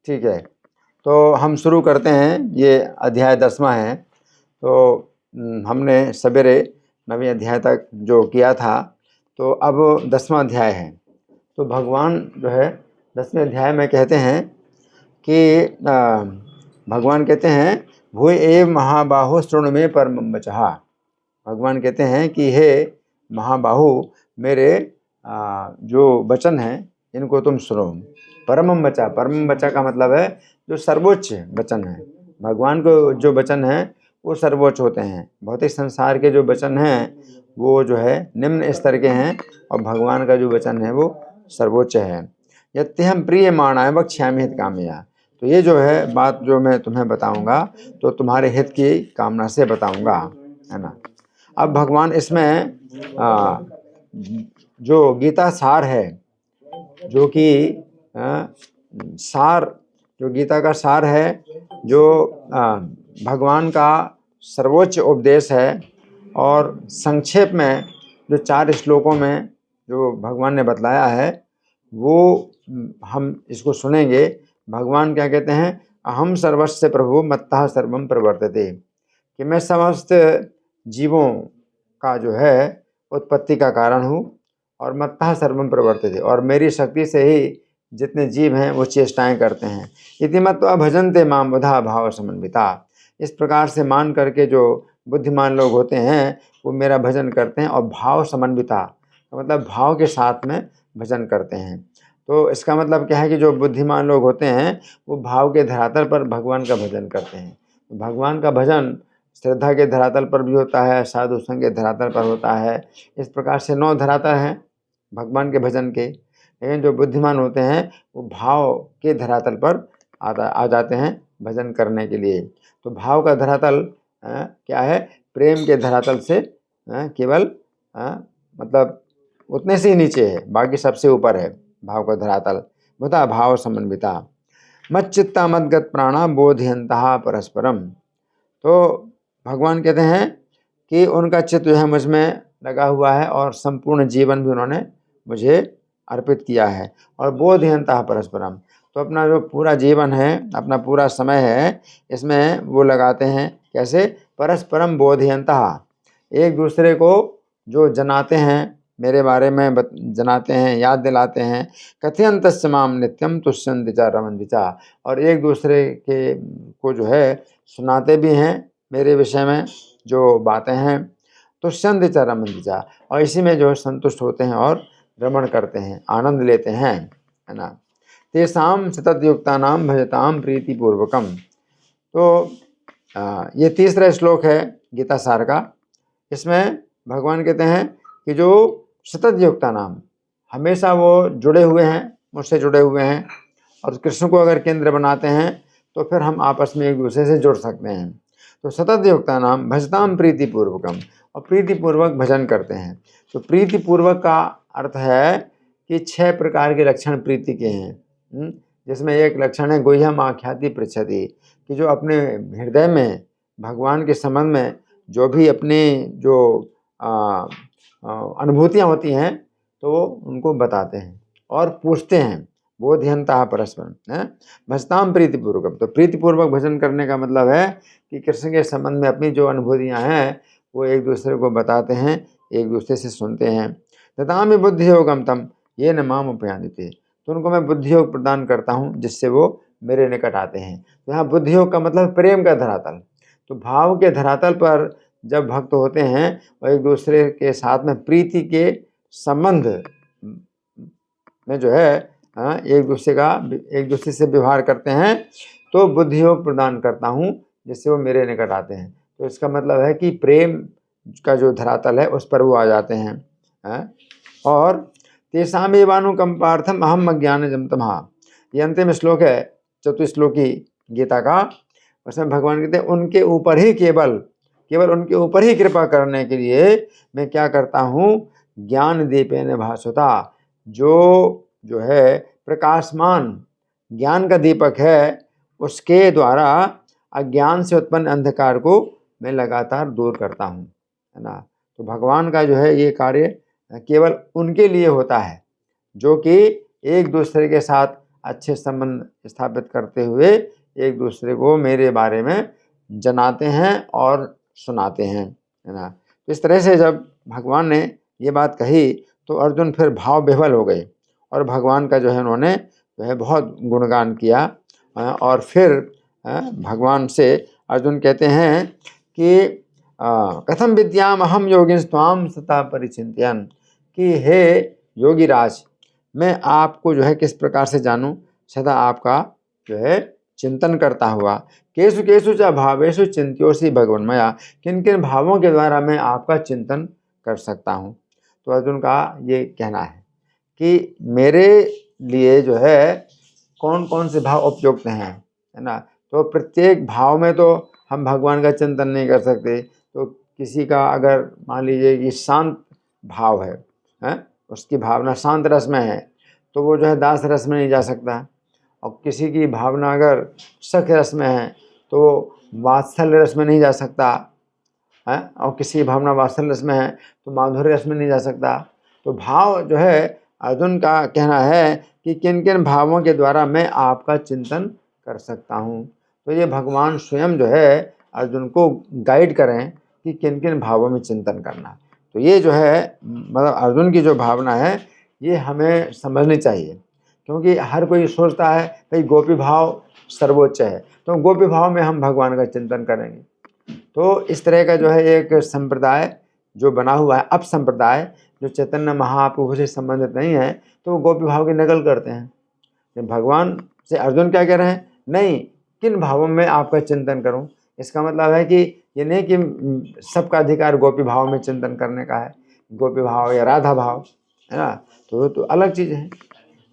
ठीक है, तो हम शुरू करते हैं। ये अध्याय 10वां है। तो हमने सवेरे 9वें अध्याय तक जो किया था, तो अब 10वां अध्याय है। तो भगवान जो है 10वें अध्याय में कहते हैं कि भगवान कहते हैं भूय एव महाबाहो शृणु मे परमं वचः। भगवान कहते हैं कि हे महाबाहु, मेरे जो वचन हैं इनको तुम सुनो। परमं वचः, परमं वचः का मतलब है जो सर्वोच्च वचन है। भगवान को जो वचन है वो सर्वोच्च होते हैं। भौतिक संसार के जो वचन हैं वो जो है निम्न स्तर के हैं, और भगवान का जो वचन है वो सर्वोच्च है। यत्यहं प्रीयमाणाय वक्ष्यामि हितकामया। तो ये जो है बात जो मैं तुम्हें बताऊंगा तो तुम्हारे हित की कामना से बताऊंगा, है ना। अब भगवान इसमें जो गीता सार है, जो कि सार, जो गीता का सार है, जो भगवान का सर्वोच्च उपदेश है, और संक्षेप में जो 4 श्लोकों में जो भगवान ने बतलाया है वो हम इसको सुनेंगे। भगवान क्या कहते हैं, अहम सर्वस्य प्रभु मत्तः सर्वम प्रवर्तते, कि मैं समस्त जीवों का जो है उत्पत्ति का कारण हूँ, और मत्तः सर्वम प्रवर्तते, और मेरी शक्ति से ही जितने जीव हैं वो चेष्टाएं करते हैं। इति मत्वा भजन्ते माम बुधा भाव समन्विता। इस प्रकार से मान करके जो बुद्धिमान लोग होते हैं वो मेरा भजन करते हैं, और भाव समन्विता मतलब भाव के साथ में भजन करते हैं। तो इसका मतलब क्या है कि जो बुद्धिमान लोग होते हैं वो भाव के धरातल पर भगवान का भजन करते हैं। भगवान का भजन श्रद्धा के धरातल पर भी होता है, साधु संग के धरातल पर होता है। इस प्रकार से 9 धरातल हैं भगवान के भजन के। लेकिन जो बुद्धिमान होते हैं वो भाव के धरातल पर आ जाते हैं भजन करने के लिए। तो भाव का धरातल क्या है, प्रेम के धरातल से केवल मतलब उतने से ही नीचे है, बाकी सबसे ऊपर है भाव का धरातल। बता भाव समन्विता मच्चित्ता मद्गत प्राणा बोधयन्तः परस्परम। तो भगवान कहते हैं कि उनका चित्त जो है मुझ में लगा हुआ है, और संपूर्ण जीवन भी उन्होंने मुझे अर्पित किया है। और बोधयन्तः परस्परम, तो अपना जो पूरा जीवन है, अपना पूरा समय है, इसमें वो लगाते हैं। कैसे, परस्परम बोधयन्तः, एक दूसरे को जो जनाते हैं, मेरे बारे में जनाते हैं, याद दिलाते हैं। कथयन्तस्य माम नित्यम तुष्यन्ति च रमन्ति च, और एक दूसरे के को जो है सुनाते भी हैं मेरे विषय में जो बातें हैं। तुष्यन्ति च रमन्ति च, और इसी में जो संतुष्ट होते हैं और रमण करते हैं, आनंद लेते हैं, है ना। तेषां सततयुक्तानां भजतां प्रीतिपूर्वकम। तो ये तीसरा श्लोक है गीता सार का। इसमें भगवान कहते हैं कि जो सतत युक्ता नाम, हमेशा वो जुड़े हुए हैं, मुझसे जुड़े हुए हैं, और कृष्ण को अगर केंद्र बनाते हैं तो फिर हम आपस में एक दूसरे से जुड़ सकते हैं। तो सतत युक्ता नाम भजताम प्रीतिपूर्वकम, और प्रीतिपूर्वक भजन करते हैं। तो प्रीतिपूर्वक का अर्थ है कि 6 प्रकार के लक्षण प्रीति के हैं, जिसमें एक लक्षण है गुह्यम आख्याति पृच्छति, कि जो अपने हृदय में भगवान के संबंध में जो भी अपनी जो अनुभूतियाँ होती हैं तो वो उनको बताते हैं और पूछते हैं। बोधयन्तः परस्परम भजताम प्रीतिपूर्वकम। तो प्रीतिपूर्वक भजन करने का मतलब है कि कृष्ण के संबंध में अपनी जो अनुभूतियाँ हैं वो एक दूसरे को बताते हैं, एक दूसरे से सुनते हैं। ददामि बुद्धि योगम तम ये न माम उपयान्ति। तो उनको मैं बुद्धि योग प्रदान करता हूँ जिससे वो मेरे निकट आते हैं। तो यहाँ बुद्धि योग का मतलब प्रेम का धरातल। तो भाव के धरातल पर जब भक्त होते हैं और एक दूसरे के साथ में प्रीति के संबंध में जो है एक दूसरे से व्यवहार करते हैं, तो बुद्धि योग प्रदान करता हूँ जिससे वो मेरे निकट आते हैं। तो इसका मतलब है कि प्रेम का जो धरातल है उस पर वो आ जाते हैं। और तेषामेवानुकंपार्थम अहम अज्ञानजं तमः, ये अंतिम श्लोक है चतुश्लोकी गीता का। उसमें भगवान कहते हैं उनके ऊपर ही केवल उनके ऊपर ही कृपा करने के लिए मैं क्या करता हूँ, ज्ञान दीपेन भासुता, जो है प्रकाशमान ज्ञान का दीपक है, उसके द्वारा अज्ञान से उत्पन्न अंधकार को मैं लगातार दूर करता हूँ, है ना। तो भगवान का जो है ये कार्य केवल उनके लिए होता है जो कि एक दूसरे के साथ अच्छे संबंध स्थापित करते हुए एक दूसरे को मेरे बारे में जनाते हैं और सुनाते हैं, है ना। तो इस तरह से जब भगवान ने ये बात कही तो अर्जुन फिर भाव विह्वल हो गए और भगवान का जो है उन्होंने जो है बहुत गुणगान किया। और फिर भगवान से अर्जुन कहते हैं कि कथम विद्याम अहम योगिन स्वाम सता परिचिंतयन्, कि हे योगीराज, मैं आपको जो है किस प्रकार से जानूं, सदा आपका जो है चिंतन करता हुआ। केसु केसु च भावेषु चिंत्योषि भगवन्मया, किन किन भावों के द्वारा मैं आपका चिंतन कर सकता हूँ। तो अर्जुन का ये कहना है कि मेरे लिए जो है कौन कौन से भाव उपयुक्त हैं, है ना। तो प्रत्येक भाव में तो हम भगवान का चिंतन नहीं कर सकते। तो किसी का अगर मान लीजिए कि शांत भाव है, उसकी भावना शांत रस में है, तो वो जो है दास रस में नहीं जा सकता। और किसी की भावना अगर सख रस में है तो वात्सल्य रस में नहीं जा सकता है, और किसी की भावना वात्सल्य रस में है तो माधुर्य रस में नहीं जा सकता। तो भाव जो है अर्जुन का कहना है कि किन किन भावों के द्वारा मैं आपका चिंतन कर सकता हूँ। तो ये भगवान स्वयं जो है अर्जुन को गाइड करें कि किन किन भावों में चिंतन करना। तो ये जो है मतलब अर्जुन की जो भावना है ये हमें समझनी चाहिए, क्योंकि हर कोई सोचता है भाई गोपी भाव सर्वोच्च है, तो गोपी भाव में हम भगवान का चिंतन करेंगे। तो इस तरह का जो है एक संप्रदाय जो बना हुआ है, अप संप्रदाय, जो चैतन्य महाप्रभु से संबंधित नहीं है, तो वो गोपी भाव की नकल करते हैं। भगवान से अर्जुन क्या कह रहे हैं, नहीं, किन भावों में आपका चिंतन करूं। इसका मतलब है कि ये नहीं कि सबका अधिकार गोपी भाव में चिंतन करने का है, गोपी भाव या राधा भाव, है ना, तो अलग चीज़ है।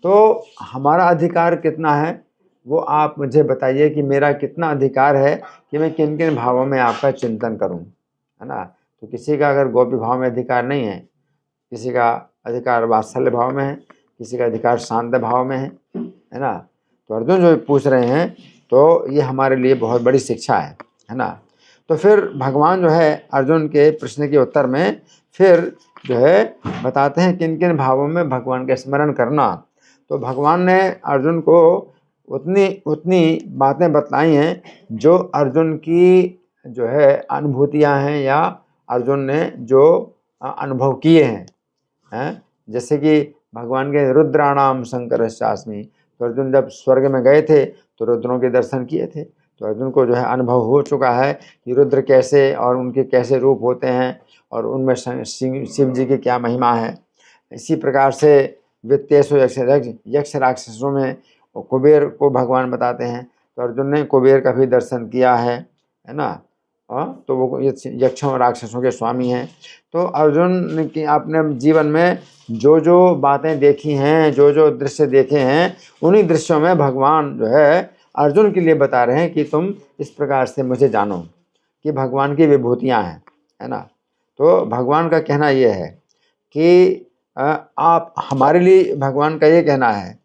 तो हमारा अधिकार कितना है वो आप मुझे बताइए कि मेरा कितना अधिकार है कि मैं किन किन भावों में आपका चिंतन करूं, है ना। तो किसी का अगर गोपी भाव में अधिकार नहीं है, किसी का अधिकार वात्सल्य भाव में है, किसी का अधिकार शांत भाव में है ना। तो अर्जुन जो पूछ रहे हैं तो ये हमारे लिए बहुत बड़ी शिक्षा है ना। तो फिर भगवान जो है अर्जुन के प्रश्न के उत्तर में फिर जो है बताते हैं किन किन भावों में भगवान का स्मरण करना। तो भगवान ने अर्जुन को उतनी बातें बतलाई हैं जो अर्जुन की जो है अनुभूतियां हैं या अर्जुन ने जो अनुभव किए हैं। जैसे कि भगवान के रुद्राणाम शंकरश्चास्मि, तो अर्जुन जब स्वर्ग में गए थे तो रुद्रों के दर्शन किए थे, तो अर्जुन को जो है अनुभव हो चुका है कि रुद्र कैसे और उनके कैसे रूप होते हैं और उनमें शिव जी की क्या महिमा है। इसी प्रकार से वित्तेषु यक्ष राक्षसों में कुबेर को भगवान बताते हैं, तो अर्जुन ने कुबेर का भी दर्शन किया है ना। तो वो यक्षों और राक्षसों के स्वामी हैं। तो अर्जुन की अपने जीवन में जो जो बातें देखी हैं, जो जो दृश्य देखे हैं, उन्हीं दृश्यों में भगवान जो है अर्जुन के लिए बता रहे हैं कि तुम इस प्रकार से मुझे जानो कि भगवान की विभूतियाँ हैं, है ना। तो भगवान का कहना ये है कि आप हमारे लिए भगवान का ये कहना है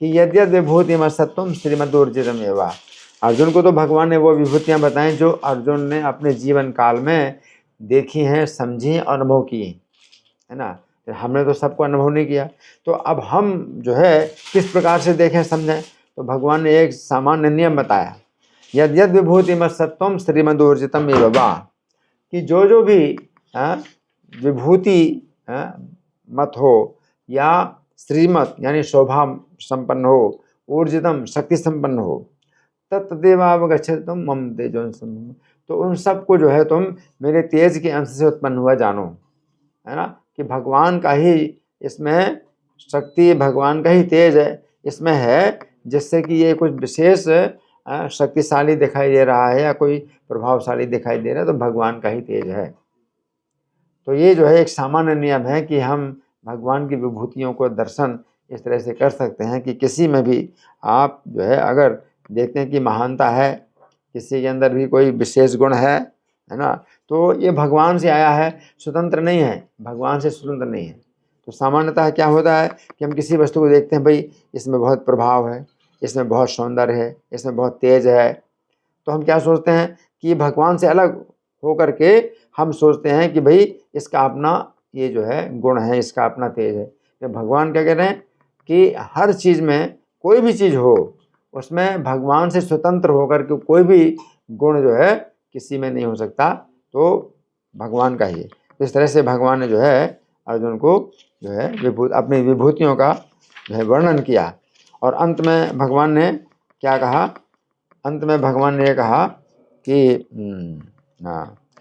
कि यद्यद विभूतिम सत्वम श्रीमदूर्जितम एवा। अर्जुन को तो भगवान ने वो विभूतियाँ बताएं जो अर्जुन ने अपने जीवन काल में देखी हैं, समझी, अनुभव की, है ना। हमने तो सबको अनुभव नहीं किया, तो अब हम जो है किस प्रकार से देखें, समझें। तो भगवान ने एक सामान्य नियम बताया, यद्यद विभूतिम सत्वम श्रीमदूर्जितम एवा, कि जो जो भी विभूति मत हो या श्रीमत यानी शोभा संपन्न हो, ऊर्जितम शक्ति संपन्न हो, तत्देवावगच्छतम मम तेजो, तो उन सब को जो है तुम मेरे तेज के अंश से उत्पन्न हुआ जानो, है ना। कि भगवान का ही इसमें शक्ति, भगवान का ही तेज है इसमें है, जिससे कि ये कुछ विशेष शक्तिशाली दिखाई दे रहा है या कोई प्रभावशाली दिखाई दे रहा है, तो भगवान का ही तेज है। तो ये जो है एक सामान्य नियम है कि हम भगवान की विभूतियों को दर्शन इस तरह से कर सकते हैं कि किसी में भी आप जो है अगर देखते हैं कि महानता है, किसी के अंदर भी कोई विशेष गुण है ना, तो ये भगवान से आया है, स्वतंत्र नहीं है, भगवान से स्वतंत्र नहीं है। तो सामान्यतः क्या होता है कि हम किसी वस्तु को देखते हैं, भाई इसमें बहुत प्रभाव है, इसमें बहुत सौंदर्य है, इसमें बहुत तेज है, तो हम क्या सोचते हैं कि भगवान से अलग हो करके हम सोचते हैं कि भाई इसका अपना ये जो है गुण है, इसका अपना तेज है। तो भगवान क्या कह रहे हैं कि हर चीज़ में कोई भी चीज़ हो उसमें भगवान से स्वतंत्र होकर के कोई भी गुण जो है किसी में नहीं हो सकता, तो भगवान का ही है। इस तरह से भगवान ने जो है अर्जुन को जो है अपनी विभूतियों का जो है वर्णन किया। और अंत में भगवान ने क्या कहा? अंत में भगवान ने ये कहा कि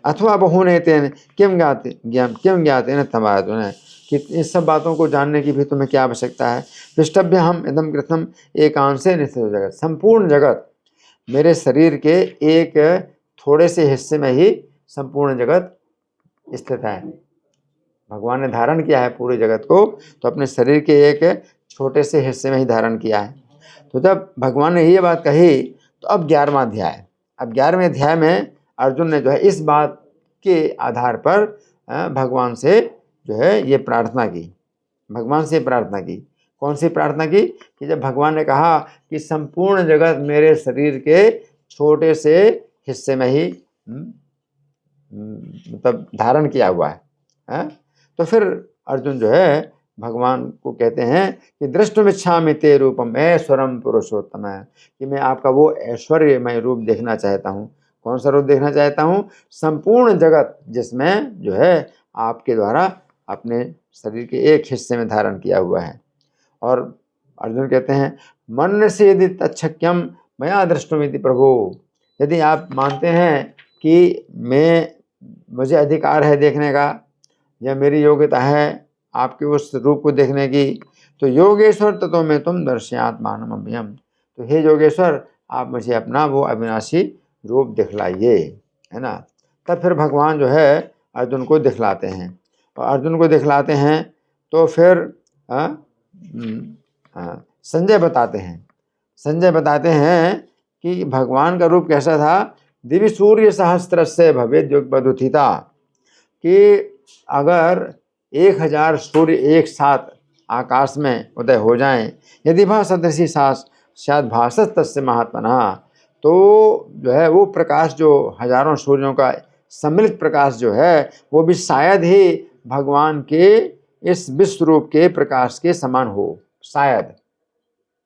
अथवा बहुने तेन किम ज्ञाते न तमायतु ने, कि इस सब बातों को जानने की भी तुम्हें क्या आवश्यकता है। पृष्ठभ्य हम इदम कृतम एकांशे निस्थितो जगत, संपूर्ण जगत मेरे शरीर के एक थोड़े से हिस्से में ही संपूर्ण जगत स्थित है। भगवान ने धारण किया है पूरे जगत को, तो अपने शरीर के एक छोटे से हिस्से में ही धारण किया है। तो जब भगवान ने ये बात कही तो अब 11वां अध्याय, अब 11वें अध्याय में अर्जुन ने जो है इस बात के आधार पर भगवान से जो है ये प्रार्थना की, भगवान से प्रार्थना की। कौन सी प्रार्थना की? कि जब भगवान ने कहा कि संपूर्ण जगत मेरे शरीर के छोटे से हिस्से में ही मतलब धारण किया हुआ है, तो फिर अर्जुन जो है भगवान को कहते हैं कि दृष्टुमिच्छामि ते रूपम ऐश्वरम पुरुषोत्तम, है कि मैं आपका वो ऐश्वर्यमय रूप देखना चाहता हूँ। कौन सा रूप देखना चाहता हूँ? संपूर्ण जगत जिसमें जो है आपके द्वारा अपने शरीर के एक हिस्से में धारण किया हुआ है। और अर्जुन कहते हैं मन से यदि तच्छक्यम मया दृष्टुमिति प्रभु, यदि आप मानते हैं कि मुझे अधिकार है देखने का या मेरी योग्यता है आपके उस रूप को देखने की, तो योगेश्वर ततो में तुम दर्शयात्मानम अभ्यम, तो हे योगेश्वर आप मुझे अपना वो अविनाशी रूप दिखलाइए, है ना। तब फिर भगवान जो है अर्जुन को दिखलाते हैं, और अर्जुन को दिखलाते हैं तो फिर संजय बताते हैं कि भगवान का रूप कैसा था। दिव्य सूर्य सहस्त्र से भवेद युगपदुत्थिता, कि अगर 1000 सूर्य एक साथ आकाश में उदय हो जाएं, यदि वह सदृशी शायद भाषत तस्य महात्मना, तो जो है वो प्रकाश जो हजारों सूर्यों का सम्मिलित प्रकाश जो है वो भी शायद ही भगवान के इस विश्व रूप के प्रकाश के समान हो, शायद,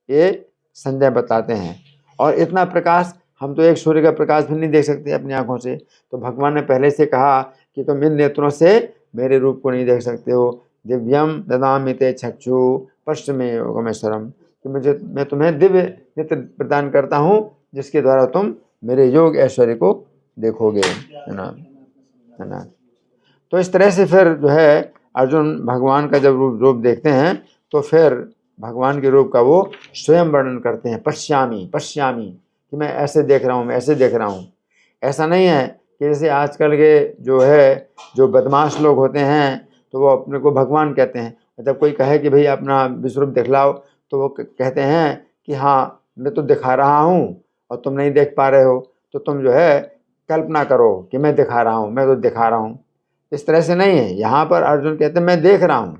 ये संजय बताते हैं। और इतना प्रकाश हम तो एक सूर्य का प्रकाश भी नहीं देख सकते अपनी आंखों से, तो भगवान ने पहले से कहा कि तुम इन नेत्रों से मेरे रूप को नहीं देख सकते हो। दिव्यम ददामि ते चक्षु पश्चिमे योगमेश्वरम, कि मैं तुम्हें दिव्य नेत्र प्रदान करता हूँ जिसके द्वारा तुम मेरे योग ऐश्वर्य को देखोगे, है ना। तो इस तरह से फिर जो है अर्जुन भगवान का जब रूप देखते हैं तो फिर भगवान के रूप का वो स्वयं वर्णन करते हैं। पश्यामी कि मैं ऐसे देख रहा हूँ, मैं ऐसे देख रहा हूँ। ऐसा नहीं है कि जैसे आजकल के जो बदमाश लोग होते हैं तो वो अपने को भगवान कहते हैं। जब कोई कहे कि भाई अपना विश्वरूप दिखलाओ तो वो कहते हैं कि हाँ मैं तो दिखा रहा हूँ और तुम नहीं देख पा रहे हो, तो तुम जो है कल्पना करो कि मैं दिखा रहा हूँ, मैं तो दिखा रहा हूँ। इस तरह से नहीं है। यहाँ पर अर्जुन कहते हैं मैं देख रहा हूँ।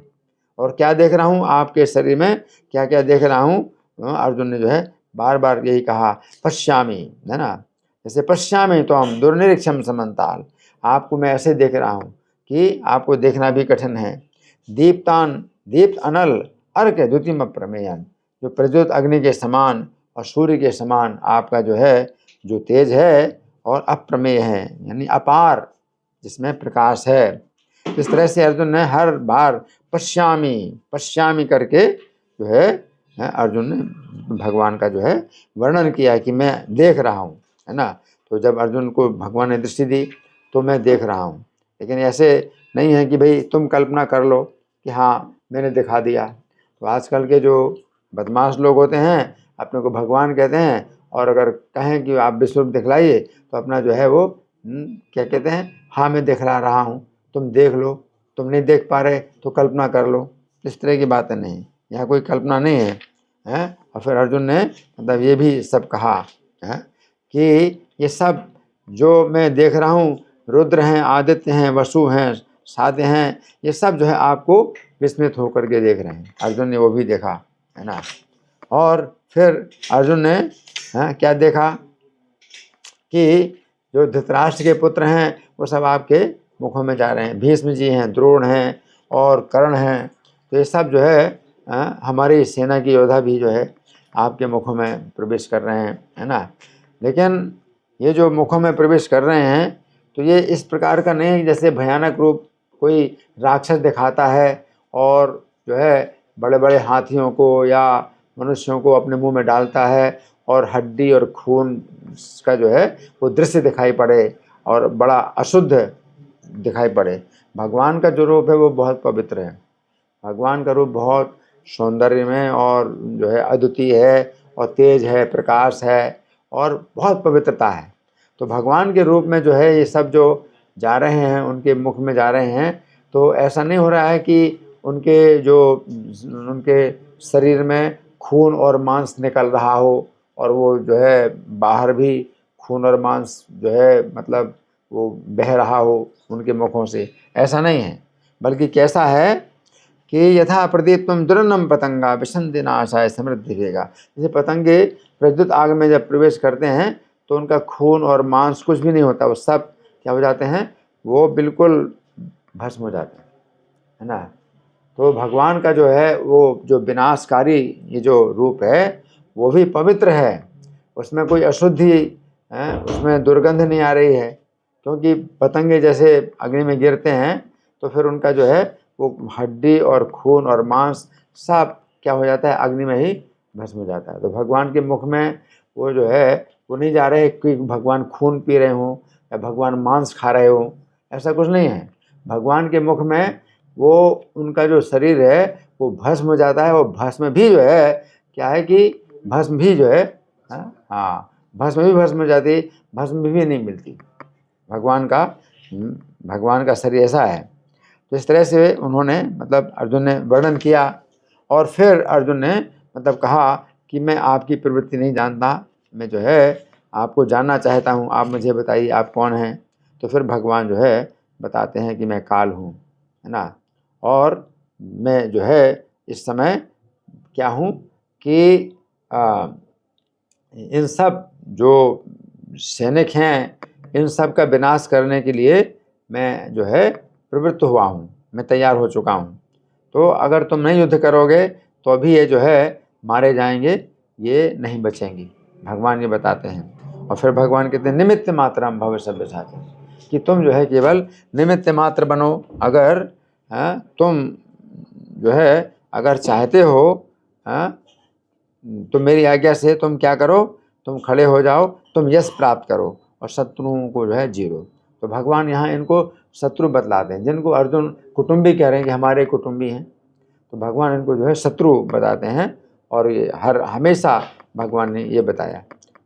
और क्या देख रहा हूँ? आपके शरीर में क्या क्या देख रहा हूँ? अर्जुन ने जो है बार बार यही कहा पश्यामी, है ना। जैसे पश्यामी तो हम दुर्निरीक्षम समन्ताल, आपको मैं ऐसे देख रहा हूँ कि आपको देखना भी कठिन है। दीप्त अनल अर्क द्युतिम प्रमेयन, जो प्रज्वलित अग्नि के समान और सूर्य के समान आपका जो है जो तेज है और अप्रमेय है, यानी अपार, जिसमें प्रकाश है। इस तरह से अर्जुन ने हर बार पश्यामी करके जो है अर्जुन ने भगवान का जो है वर्णन किया कि मैं देख रहा हूँ, है ना। तो जब अर्जुन को भगवान ने दृष्टि दी तो मैं देख रहा हूँ, लेकिन ऐसे नहीं है कि भाई तुम कल्पना कर लो कि हाँ मैंने दिखा दिया। तो आजकल के जो बदमाश लोग होते हैं अपने को भगवान कहते हैं, और अगर कहें कि आप विश्वरूप दिखलाइए तो अपना जो है वो क्या कहते हैं, हाँ मैं दिखला रहा हूँ, तुम देख लो, तुम नहीं देख पा रहे तो कल्पना कर लो। इस तरह की बातें नहीं, यहाँ कोई कल्पना नहीं है। और फिर अर्जुन ने मतलब ये भी सब कहा है कि ये सब जो मैं देख रहा हूँ, रुद्र हैं, आदित्य हैं, वसु हैं, साध्य हैं, ये सब जो है आपको विस्मित होकर के देख रहे हैं। अर्जुन ने वो भी देखा, है ना। और फिर अर्जुन ने क्या देखा कि जो धृतराष्ट्र के पुत्र हैं वो सब आपके मुखों में जा रहे हैं। भीष्म जी हैं, द्रोण हैं और कर्ण हैं, तो ये सब जो है हमारी सेना की योद्धा भी जो है आपके मुखों में प्रवेश कर रहे हैं, है ना। लेकिन ये जो मुखों में प्रवेश कर रहे हैं तो ये इस प्रकार का नहीं है जैसे भयानक रूप कोई राक्षस दिखाता है और जो है बड़े बड़े हाथियों को या मनुष्यों को अपने मुंह में डालता है और हड्डी और खून का जो है वो दृश्य दिखाई पड़े और बड़ा अशुद्ध दिखाई पड़े। भगवान का जो रूप है वो बहुत पवित्र है। भगवान का रूप बहुत सौंदर्य में और जो है अद्वितीय है और तेज है, प्रकाश है और बहुत पवित्रता है। तो भगवान के रूप में जो है ये सब जो जा रहे हैं उनके मुख में जा रहे हैं, तो ऐसा नहीं हो रहा है कि उनके शरीर में खून और मांस निकल रहा हो और वो जो है बाहर भी खून और मांस जो है मतलब वो बह रहा हो उनके मुखों से, ऐसा नहीं है। बल्कि कैसा है कि यथा प्रदीप्तम दुरन्नम पतंगा विसंधि नाशाय समृद्धि रहेगा। जैसे पतंगे प्रज्वलित आग में जब प्रवेश करते हैं तो उनका खून और मांस कुछ भी नहीं होता, वो सब क्या हो जाते हैं, वो बिल्कुल भस्म हो जाते हैं, है ना। तो भगवान का जो है वो जो विनाशकारी ये जो रूप है वो भी पवित्र है, उसमें कोई अशुद्धि है, उसमें दुर्गंध नहीं आ रही है। क्योंकि पतंगे जैसे अग्नि में गिरते हैं तो फिर उनका जो है वो हड्डी और खून और मांस सब क्या हो जाता है, अग्नि में ही भस्म हो जाता है। तो भगवान के मुख में वो जो है वो नहीं जा रहे कि भगवान खून पी रहे हों या भगवान मांस खा रहे हों, ऐसा कुछ नहीं है। भगवान के मुख में वो उनका जो शरीर है वो भस्म हो जाता है। वो भस्म भी जो है क्या है कि भस्म भी जो है हाँ भस्म भी भस्म हो जाती, भस्म भी नहीं मिलती। भगवान का शरीर ऐसा है। तो इस तरह से उन्होंने मतलब अर्जुन ने वर्णन किया और फिर अर्जुन ने मतलब कहा कि मैं आपकी प्रवृत्ति नहीं जानता, मैं जो है आपको जानना चाहता हूँ, आप मुझे बताइए आप कौन हैं। तो फिर भगवान जो है बताते हैं कि मैं काल हूँ, है ना। और मैं जो है इस समय क्या हूँ कि इन सब जो सैनिक हैं इन सब का विनाश करने के लिए मैं जो है प्रवृत्त हुआ हूँ, मैं तैयार हो चुका हूँ। तो अगर तुम नहीं युद्ध करोगे तो अभी ये जो है मारे जाएंगे, ये नहीं बचेंगी, भगवान ये बताते हैं। और फिर भगवान कहते हैं निमित्त मात्रम भव सव्यसाची, कि तुम जो है केवल निमित्त मात्र बनो। अगर तुम जो है अगर चाहते हो तो मेरी आज्ञा से तुम क्या करो, तुम खड़े हो जाओ, तुम यश प्राप्त करो और शत्रुओं को जो है जीरो। तो भगवान यहाँ इनको शत्रु बतलाते हैं, जिनको अर्जुन कुटुंबी कह रहे हैं कि हमारे कुटुंबी हैं, तो भगवान इनको जो है शत्रु बताते हैं। और ये हमेशा भगवान ने ये बताया,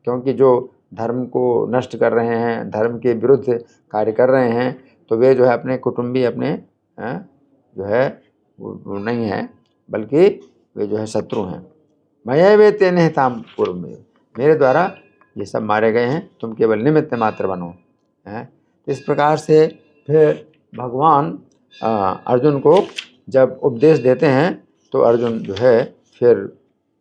क्योंकि जो धर्म को नष्ट कर रहे हैं, धर्म के विरुद्ध कार्य कर रहे हैं, तो वे जो है अपने कुटुंबी अपने जो है वो नहीं है, बल्कि वे जो है शत्रु हैं। मया वे तेने ताम पूर्व में, मेरे द्वारा ये सब मारे गए हैं, तुम केवल निमित्त मात्र बनो। तो इस प्रकार से फिर भगवान अर्जुन को जब उपदेश देते हैं तो अर्जुन जो है फिर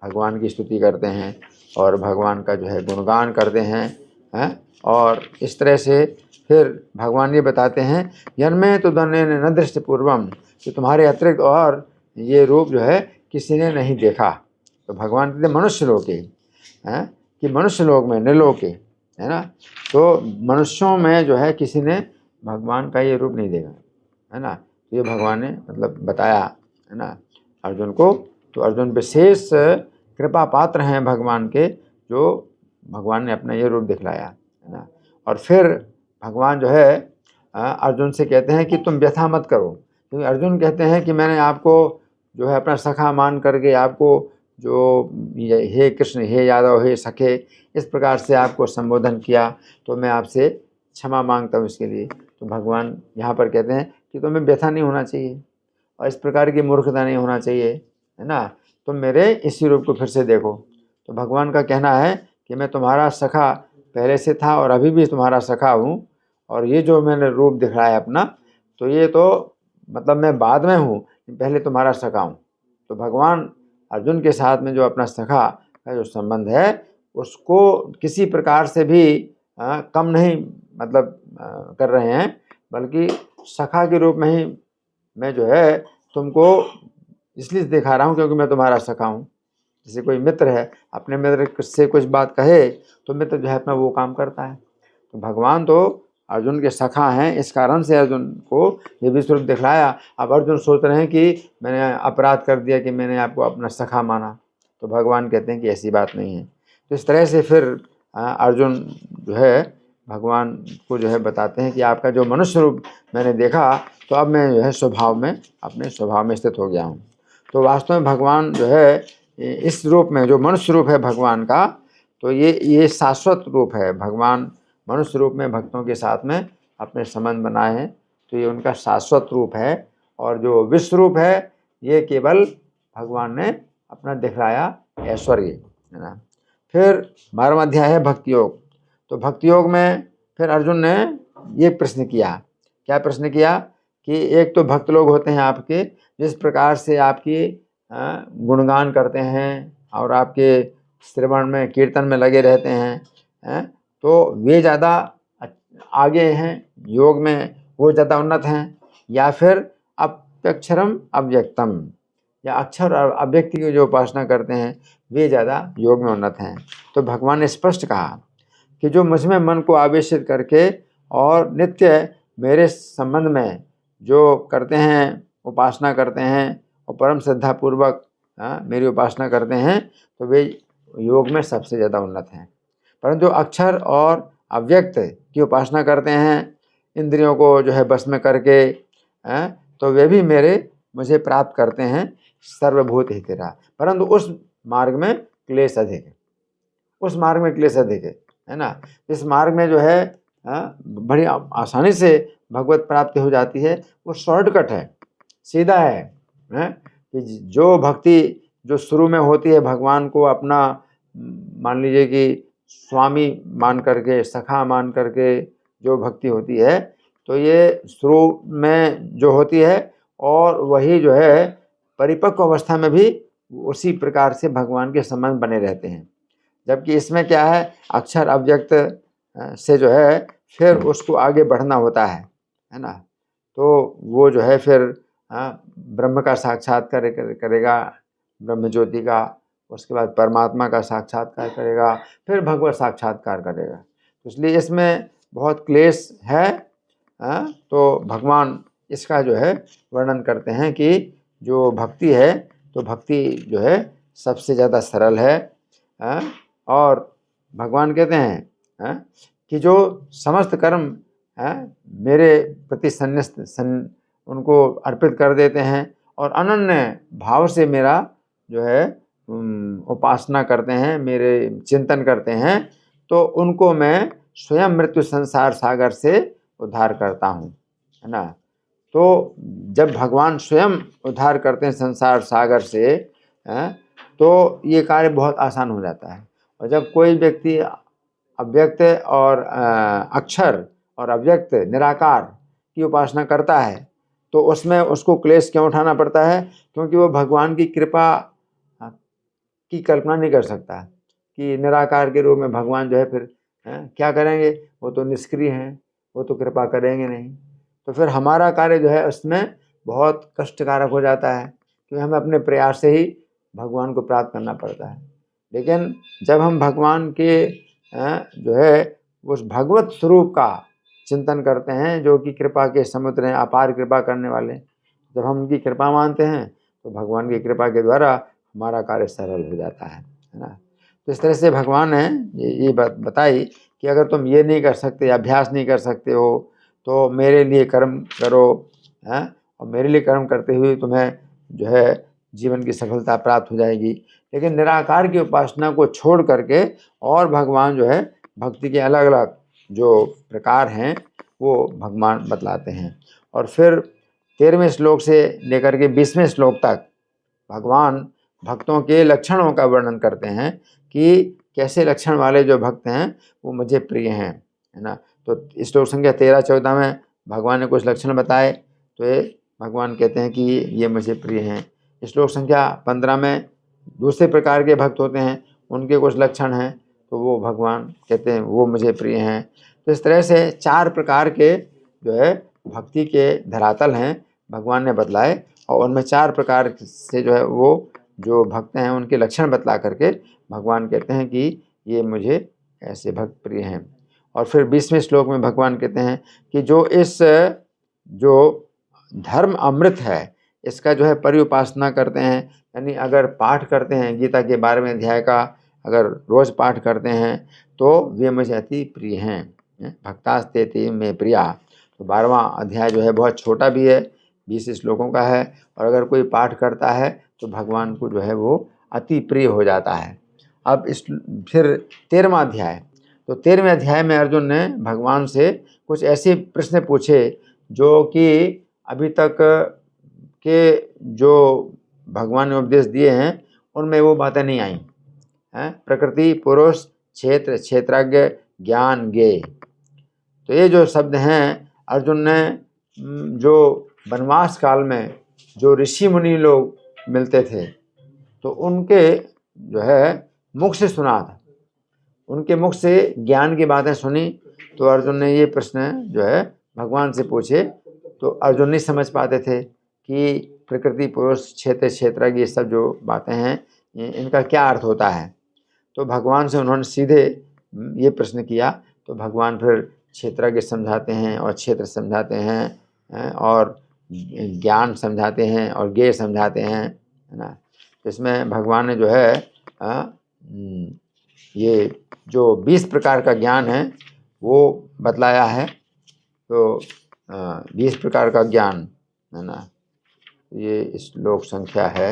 भगवान की स्तुति करते हैं और भगवान का जो है गुणगान करते हैं। और इस तरह से फिर भगवान ये बताते हैं जन्मे तो दन्य न दृष्टि पूर्वम, कि तुम्हारे अतिरिक्त और ये रूप जो है किसी ने नहीं देखा। तो भगवान कहते मनुष्य लोग के कि मनुष्य लोग में निर्लोके, है ना। तो मनुष्यों में जो है किसी ने भगवान का ये रूप नहीं देखा, है ना। तो ये भगवान ने मतलब बताया, है ना, अर्जुन को। तो अर्जुन विशेष कृपा पात्र हैं भगवान के, जो भगवान ने अपना ये रूप दिखलाया, है ना। और फिर भगवान जो है अर्जुन से कहते हैं कि तुम व्यथा मत करो, क्योंकि अर्जुन कहते हैं कि मैंने आपको जो है अपना सखा मान करके आपको जो हे कृष्ण, हे यादव, हे सखे, इस प्रकार से आपको संबोधन किया, तो मैं आपसे क्षमा मांगता हूँ इसके लिए। तो भगवान यहाँ पर कहते हैं कि तुम्हें व्यथा नहीं होना चाहिए और इस प्रकार की मूर्खता नहीं होना चाहिए, है ना। तुम मेरे इसी रूप को फिर से देखो। तो भगवान का कहना है कि मैं तुम्हारा सखा पहले से था और अभी भी तुम्हारा सखा हूँ, और ये जो मैंने रूप दिखाया अपना, तो ये तो मतलब मैं बाद में हूँ, पहले तुम्हारा सखा हूँ। तो भगवान अर्जुन के साथ में जो अपना सखा का जो संबंध है उसको किसी प्रकार से भी कम नहीं मतलब कर रहे हैं, बल्कि सखा के रूप में ही मैं जो है तुमको इसलिए दिखा रहा हूँ क्योंकि मैं तुम्हारा सखा हूँ। जैसे कोई मित्र है, अपने मित्र से कुछ बात कहे तो मित्र जो है अपना वो काम करता है। तो भगवान तो अर्जुन के सखा हैं, इस कारण से अर्जुन को ये विश्व रूप दिखलाया। अब अर्जुन सोच रहे हैं कि मैंने अपराध कर दिया कि मैंने आपको अपना सखा माना, तो भगवान कहते हैं कि ऐसी बात नहीं है। तो इस तरह से फिर अर्जुन जो है भगवान को जो है बताते हैं कि आपका जो मनुष्य रूप मैंने देखा, तो अब मैं जो है स्वभाव में, अपने स्वभाव में स्थित हो गया हूँ। तो वास्तव में भगवान जो है इस रूप में, जो मनुष्य रूप है भगवान का, तो ये शाश्वत रूप है। भगवान मनुष्य रूप में भक्तों के साथ में अपने संबंध बनाए हैं, तो ये उनका शाश्वत रूप है। और जो विश्व रूप है, ये केवल भगवान ने अपना दिखलाया ऐश्वर्य, है ना। फिर 12वां अध्याय है भक्ति योग। तो भक्ति योग में फिर अर्जुन ने ये प्रश्न किया, क्या प्रश्न किया कि एक तो भक्त लोग होते हैं आपके, जिस प्रकार से आपकी गुणगान करते हैं और आपके श्रवण में, कीर्तन में लगे रहते हैं, तो वे ज़्यादा आगे हैं योग में, वो ज़्यादा उन्नत हैं, या फिर अप्यक्षरम अव्यक्तम, या अक्षर और अव्यक्ति की जो उपासना करते हैं वे ज़्यादा योग में उन्नत हैं। तो भगवान ने स्पष्ट कहा कि जो मुझ में मन को आवेशित करके और नित्य मेरे संबंध में जो करते हैं, उपासना करते हैं और परम श्रद्धापूर्वक मेरी उपासना करते हैं, तो वे योग में सबसे ज़्यादा उन्नत हैं। परंतु अक्षर और अव्यक्त की उपासना करते हैं, इंद्रियों को जो है बस में करके, तो वे भी मुझे प्राप्त करते हैं सर्वभूत हितेरा। परंतु उस मार्ग में क्लेश अधिक है, उस मार्ग में क्लेश अधिक है ना। इस मार्ग में जो है बड़ी आसानी से भगवत प्राप्ति हो जाती है, वो शॉर्टकट है, सीधा है, कि जो भक्ति जो शुरू में होती है, भगवान को अपना मान लीजिए कि स्वामी मान करके, सखा मान करके जो भक्ति होती है, तो ये शुरू में जो होती है, और वही जो है परिपक्व अवस्था में भी उसी प्रकार से भगवान के संबंध बने रहते हैं। जबकि इसमें क्या है, अक्षर अव्यक्त से जो है फिर उसको आगे बढ़ना होता है ना। तो वो जो है फिर ब्रह्म का साक्षात्कार करेगा, ब्रह्म ज्योति का, उसके बाद परमात्मा का साक्षात्कार करेगा, फिर भगवत साक्षात्कार करेगा। तो इसलिए इसमें बहुत क्लेश है। तो भगवान इसका जो है वर्णन करते हैं कि जो भक्ति है, तो भक्ति जो है सबसे ज़्यादा सरल है। और भगवान कहते हैं कि जो समस्त कर्म मेरे प्रति उनको अर्पित कर देते हैं और अनन्य भाव से मेरा जो है उपासना करते हैं, मेरे चिंतन करते हैं, तो उनको मैं स्वयं मृत्यु संसार सागर से उद्धार करता हूँ, है ना। तो जब भगवान स्वयं उद्धार करते हैं संसार सागर से, तो ये कार्य बहुत आसान हो जाता है। और जब कोई व्यक्ति अव्यक्त और अक्षर और अव्यक्त निराकार की उपासना करता है, तो उसमें उसको क्लेश क्यों उठाना पड़ता है? क्योंकि वो भगवान की कृपा की कल्पना नहीं कर सकता कि निराकार के रूप में भगवान जो है फिर क्या करेंगे, वो तो निष्क्रिय हैं, वो तो कृपा करेंगे नहीं। तो फिर हमारा कार्य जो है उसमें बहुत कष्टकारक हो जाता है, क्योंकि हमें अपने प्रयास से ही भगवान को प्राप्त करना पड़ता है। लेकिन जब हम भगवान के जो है उस भगवत स्वरूप का चिंतन करते हैं, जो कि कृपा के समुद्र हैं, अपार कृपा करने वाले, जब हम उनकी कृपा मानते हैं, तो भगवान की कृपा के द्वारा हमारा कार्य सरल हो जाता है ना। तो इस तरह से भगवान ने ये बात बताई कि अगर तुम ये नहीं कर सकते, अभ्यास नहीं कर सकते हो, तो मेरे लिए कर्म करो, और मेरे लिए कर्म करते हुए तुम्हें जो है जीवन की सफलता प्राप्त हो जाएगी। लेकिन निराकार की उपासना को छोड़ करके और भगवान जो है भक्ति के अलग अलग जो प्रकार हैं वो भगवान बतलाते हैं। और फिर 13वें श्लोक से लेकर के 20वें श्लोक तक भगवान भक्तों के लक्षणों का वर्णन करते हैं कि कैसे लक्षण वाले जो भक्त हैं वो मुझे प्रिय हैं, है ना। तो श्लोक संख्या 13-14 में भगवान ने कुछ लक्षण बताए, तो ये भगवान कहते हैं कि ये मुझे प्रिय हैं। श्लोक संख्या 15 में दूसरे प्रकार के भक्त होते हैं, उनके कुछ लक्षण हैं, तो वो भगवान कहते हैं वो मुझे प्रिय हैं। तो इस तरह से 4 प्रकार के जो है भक्ति के धरातल हैं भगवान ने बतलाए, और उनमें 4 प्रकार से जो है वो जो भक्त हैं उनके लक्षण बतला करके भगवान कहते हैं कि ये मुझे ऐसे भक्त प्रिय हैं। और फिर 20वें श्लोक में भगवान कहते हैं कि जो इस जो धर्म अमृत है इसका जो है पर्युपासना करते हैं, यानी अगर पाठ करते हैं गीता के 12वें अध्याय का, अगर रोज पाठ करते हैं तो वे मुझे अति प्रिय हैं। भक्तास्ते ते में प्रिया। तो 12वां अध्याय जो है बहुत छोटा भी है, 20 श्लोकों का है, और अगर कोई पाठ करता है तो भगवान को जो है वो अति प्रिय हो जाता है। अब इस फिर 13वां अध्याय, तो 13वें अध्याय में अर्जुन ने भगवान से कुछ ऐसे प्रश्न पूछे जो कि अभी तक के जो भगवान ने उपदेश दिए हैं उनमें वो बातें नहीं आई हैं। प्रकृति, पुरुष, क्षेत्र, क्षेत्रज्ञ, ज्ञान, ज्ञेय। तो ये जो शब्द हैं अर्जुन ने जो वनवास काल में जो ऋषि मुनि लोग मिलते थे तो उनके जो है मुख से सुना था, उनके मुख से ज्ञान की बातें सुनी। तो अर्जुन ने ये प्रश्न जो है भगवान से पूछे, तो अर्जुन नहीं समझ पाते थे कि प्रकृति, पुरुष, क्षेत्र, क्षेत्रज्ञ, ये सब जो बातें हैं इनका क्या अर्थ होता है। तो भगवान से उन्होंने सीधे ये प्रश्न किया। तो भगवान फिर क्षेत्रज्ञ समझाते हैं और क्षेत्र समझाते हैं और ज्ञान समझाते हैं और ज्ञेय समझाते हैं, है ना। तो इसमें भगवान ने जो है ये जो 20 प्रकार का ज्ञान है वो बतलाया है। तो 20 प्रकार का ज्ञान, है ना। ये श्लोक संख्या है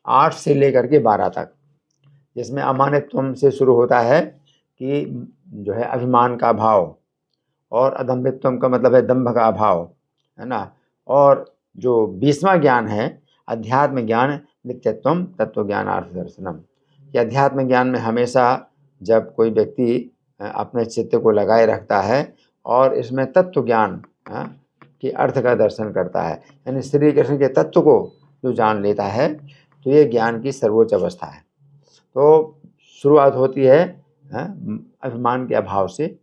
8 से लेकर के 12 तक, जिसमें अमानित्वम से शुरू होता है कि जो है अभिमान का भाव, और अदम्भित्वम का मतलब है दंभ का अभाव, है ना। और जो 20वां ज्ञान है अध्यात्म ज्ञान, नित्यत्वम तत्व ज्ञानार्थ दर्शनम। कि अध्यात्म ज्ञान में हमेशा जब कोई व्यक्ति अपने चित्त को लगाए रखता है और इसमें तत्व ज्ञान के अर्थ का दर्शन करता है, यानी श्री कृष्ण के तत्व को जो जान लेता है, तो ये ज्ञान की सर्वोच्च अवस्था है। तो शुरुआत होती है अभिमान के अभाव से,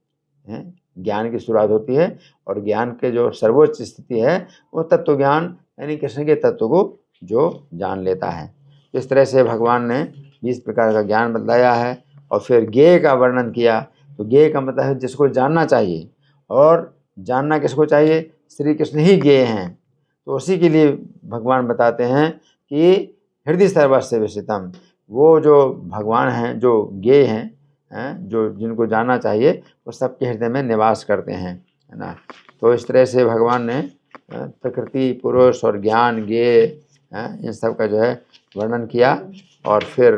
ज्ञान की शुरुआत होती है, और ज्ञान के जो सर्वोच्च स्थिति है वो तत्व ज्ञान, यानी कृष्ण के तत्व को जो जान लेता है। इस तरह से भगवान ने 20 प्रकार का ज्ञान बतलाया है। और फिर ज्ञेय का वर्णन किया। तो ज्ञेय का मतलब है जिसको जानना चाहिए, और जानना किसको चाहिए, श्री कृष्ण ही ज्ञेय हैं। तो उसी के लिए भगवान बताते हैं कि हृदय सर्वस्य विषितम, वो जो भगवान हैं जो ज्ञेय हैं, जो जिनको जानना चाहिए वो सबके हृदय में निवास करते हैं, है ना। तो इस तरह से भगवान ने प्रकृति, पुरुष और ज्ञान, ज्ञेय इन सब का जो है वर्णन किया। और फिर